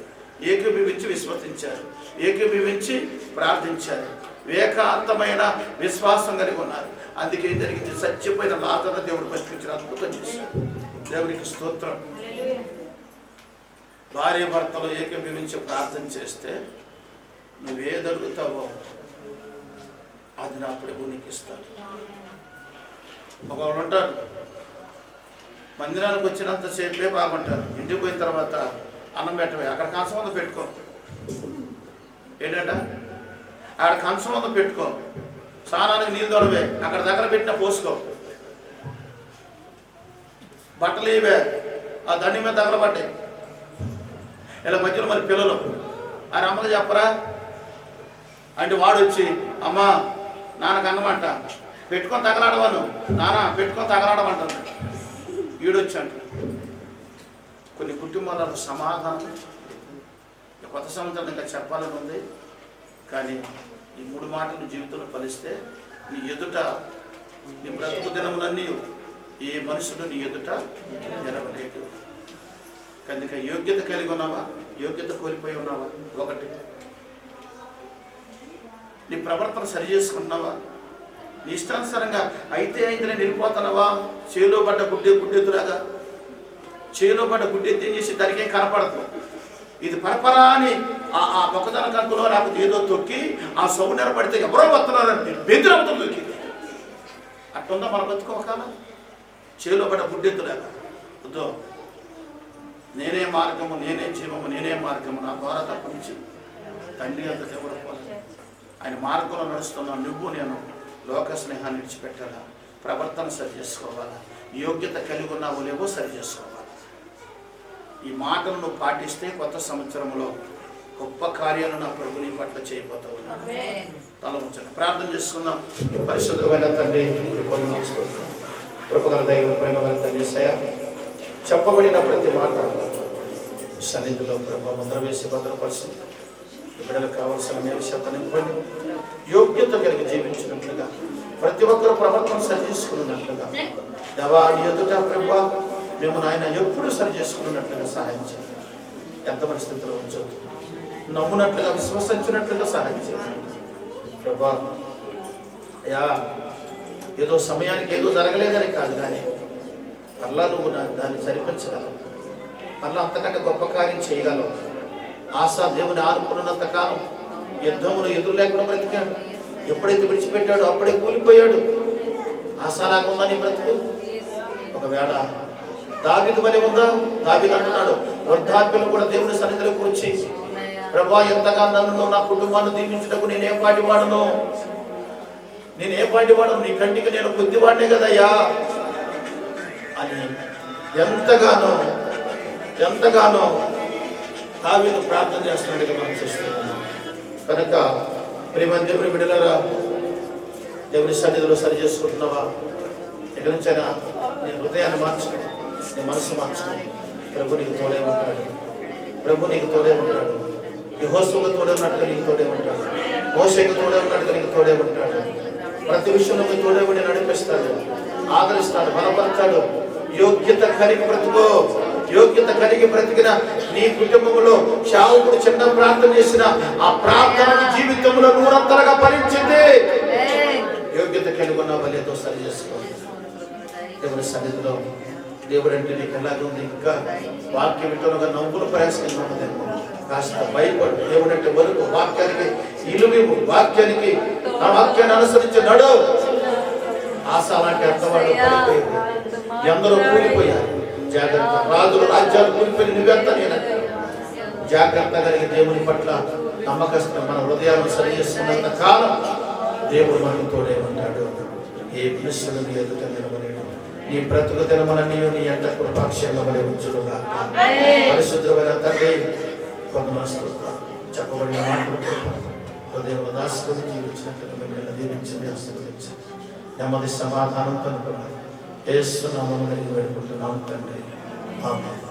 ఏకీభవించి విశ్వసించారు, ఏకీభవించి ప్రార్థించారు, ఏకాంతమైన విశ్వాసం కలిగి ఉన్నారు. అందుకే జరిగింది, సత్యమైన లాజరును దేవుడు బతికించిన అద్భుతం చేశాడు. దేవునికి స్తోత్రం. భార్య భర్తలు ఏకీభవించి ప్రార్థన చేస్తే నువ్వేది అడుగుతావో అది నా ప్రభు నీకు ఇస్తాడు. ఒకళ్ళు ఉంటారు, మందిరానికి వచ్చినంతసేపే బాగుంటారు, ఇంటికి పోయిన తర్వాత అన్నం పెట్టవే, అక్కడ కంచం ఉందో పెట్టుకో, ఏంటంట అక్కడ కంచం ఉందో పెట్టుకో, స్నానానికి నీళ్ళు తొడవే, అక్కడ దగ్గర పెట్టిన పోసుకో, బట్టలు ఇవే ఆ దండి మీద దగ్గర పడ్డాయి. ఇలా మధ్యలో మరి పిల్లలు ఆయన అమ్మకి చెప్పరా అంటే వాడు వచ్చి అమ్మ నాన్నకు అన్నమాట పెట్టుకొని తగలాడవాను, నాన్న పెట్టుకొని తగలాడమంటాను. ఈడొచ్చి అంట కొన్ని కుటుంబాలకు సమాధానం కొత్త సంవత్సరం ఇంకా చెప్పాలని ఉంది, కానీ ఈ 3 మాటలు జీవితంలో ఫలిస్తే నీ ఎదుట నీ బ్రతుకు దినములన్నీ ఏ మనుషుడు నీ ఎదుట నిలవలేడు. కనుక యోగ్యత కలిగి ఉన్నావా, యోగ్యత కోల్పోయి ఉన్నావా? ఒకటి, నీ ప్రవర్తన సరి చేసుకున్నావా? నీ ఇష్టానుసారంగా అయితే అయిందని వెళ్ళిపోతున్నావా? చేలో పడ్డ గుడ్డెద్దులాగా చేలో పడ్డ గుడ్డెత్తి ఏం చేసి దానికి ఏం కనపడదు. ఇది పరపరా అని ఆ మొక్కదన కంకులో లేకపోతే ఏదో తొక్కి ఆ సౌండ్ పడితే ఎవరో వస్తున్నారని బెదిరవుతుంది దొక్కింది. అట్టుందా మన బతుకోకాల? చేలో పడ్డ గుడ్డెద్దులాగా వద్దు. నేనే మార్గము, నేనే జీవము, నేనే మార్గము, నా ద్వారా తప్పించి తండ్రి అంత దేవుడు ఆయన మార్గంలో నడుస్తున్నాను. నువ్వు నేను లోక స్నేహాన్ని విడిచిపెట్టాలా, ప్రవర్తన సరి చేసుకోవాలా, యోగ్యత కలిగి ఉన్నావో లేవో సరి చేసుకోవాలి. ఈ మాటలు నువ్వు పాటిస్తే కొత్త సంవత్సరంలో గొప్ప కార్యాలు నా ప్రభు నీ పట్ల చేయబోతూ ఉన్నాను. తల ఉంచండి, ప్రార్థన చేసుకుందాం. పరిశుద్ధమైన తండ్రి, కృపగల దైవ ప్రేమగల తండ్రి, చెప్పబడిన ప్రతి మాట సన్నిధిలో ప్రభు ముద్ర వేసి భద్రపరిచి బిడ్డలకు కావాల్సిన మేలు శబ్దం నింపండి. యోగ్యత కలిగి జీవించినట్లుగా ప్రతి ఒక్కరు ప్రవర్తన సరి చేసుకున్నట్లుగా దేవా ఎదుట ప్రభు మేము నాయన ఎప్పుడు సరి చేసుకున్నట్లుగా సహాయం చేయండి. ఎంత పరిస్థితిలో ఉంచదు, నమ్మునట్లుగా విశ్వసించినట్లుగా సహాయం చేయండి ప్రభా. అయ్యా ఏదో సమయానికి ఏదో జరగలేదని కాదు, కానీ అల్లా నువ్వు దాన్ని సరిపించగలవు, అల్లా అంతకంటే గొప్ప కార్యం చేయగలవు. ఆశా దేవుని ఆనుకున్నంత కాలం యుద్ధములు ఎదురు లేకుండా బ్రతికాడు. ఎప్పుడైతే విడిచిపెట్టాడో అప్పుడే కూలిపోయాడు. ఆశాలాగా ఉందా నీ బ్రతుకు? ఒకవేళ దావీదు వలె ఉందా? దావీదు అంటున్నాడు, వృద్ధాప్యులు కూడా దేవుని సన్నిధిలోకి వచ్చి ప్రభా ఎంతగా నన్ను నా కుటుంబాన్ని దీవించుటకు నేనే పాటివాడను, నీ కంటికి నేను బుద్ధివాడినే కదయ్యా అని ఎంతగానో దావీదు ప్రార్థన చేస్తున్నట్టుగా మనం చూస్తున్నాం. కనుక ప్రేమ దేవుని బిడ్డలారా, దేవుని సన్నిధిలో సరి చేసుకుంటున్నావా? ఎక్కడి నుంచైనా నీ హృదయాన్ని మార్చుకుని, నీ మనసు మార్చుకుని ప్రభు నీకు తోడే ఉంటాడు. ప్రభు నీకు తోడే ఉంటాడు. యెహోషువకు తోడే ఉన్నట్టుగా నీకు తోడే ఉంటాడు. మోషేకు తోడే ఉన్నట్టుగా నీకు తోడే ఉంటాడు. ప్రతి విషయంలో తోడే ఉండి నడిపిస్తాడు. ఆదరిస్తాడు, బలపడతాడు. యోగ్యత కలిగి బ్రతుకో. యోగ్యత కలిగి బ్రతికిన నీ కుటుంబంలో శావుకుడు చిన్న ప్రార్థన చేసిన ఆ ప్రార్థన జీవితంలో నూరంతరగా ఫలించింది. యోగ్యత కలిగి ఉన్న వల్లేదో సరి చేసుకో. దేవుని సన్నిధిలో దేవుడు అంటే నీకు ఎలాగ ఉంది? ఇంకా వాక్యం వింటున్నగా నవ్వుల ప్రయాసంగా ఉన్నది. కాస్త భయపడు. దేవుడు అంటే వరకు వాక్యానికి ఇలువివు. వాక్యానికి ఆ వాక్యాన్ని అనుసరించి నడు. ఆశ లాంటి అర్థవాడు పడిపోయింది. ఎందరో కూలిపోయారు. జాగ్రత్త. రాజులు రాజ్యాలు కూలిపోయి నువ్వెంత నేనంట. జాగ్రత్త కలిగి దేవుని పట్ల నమ్మకస్తున్న మన హృదయాలను సరి చేసుకున్నంత కాలం దేవుడు మనకు తోడేమంటాడు. ఏ విషయంలో నీ ఎదుట నిలబడేడు. నీ బ్రతుకు తినమన నీవు నీ ఎంట కృపాక్షేమ వలె ఉంచుడుగా. పరిశుద్ధమైన తండ్రి, కొంతమంది చెప్పబడిన మాటలు హృదయంలో దాసుకొని జీవించినట్టు మిమ్మల్ని దీవించండి, ఆశీర్వదించండి. నెమ్మది సమాధానం కనుక్కున్నాను. యేసు నామమున వేడుకుంటున్నాం తండ్రి. ఆమేన్.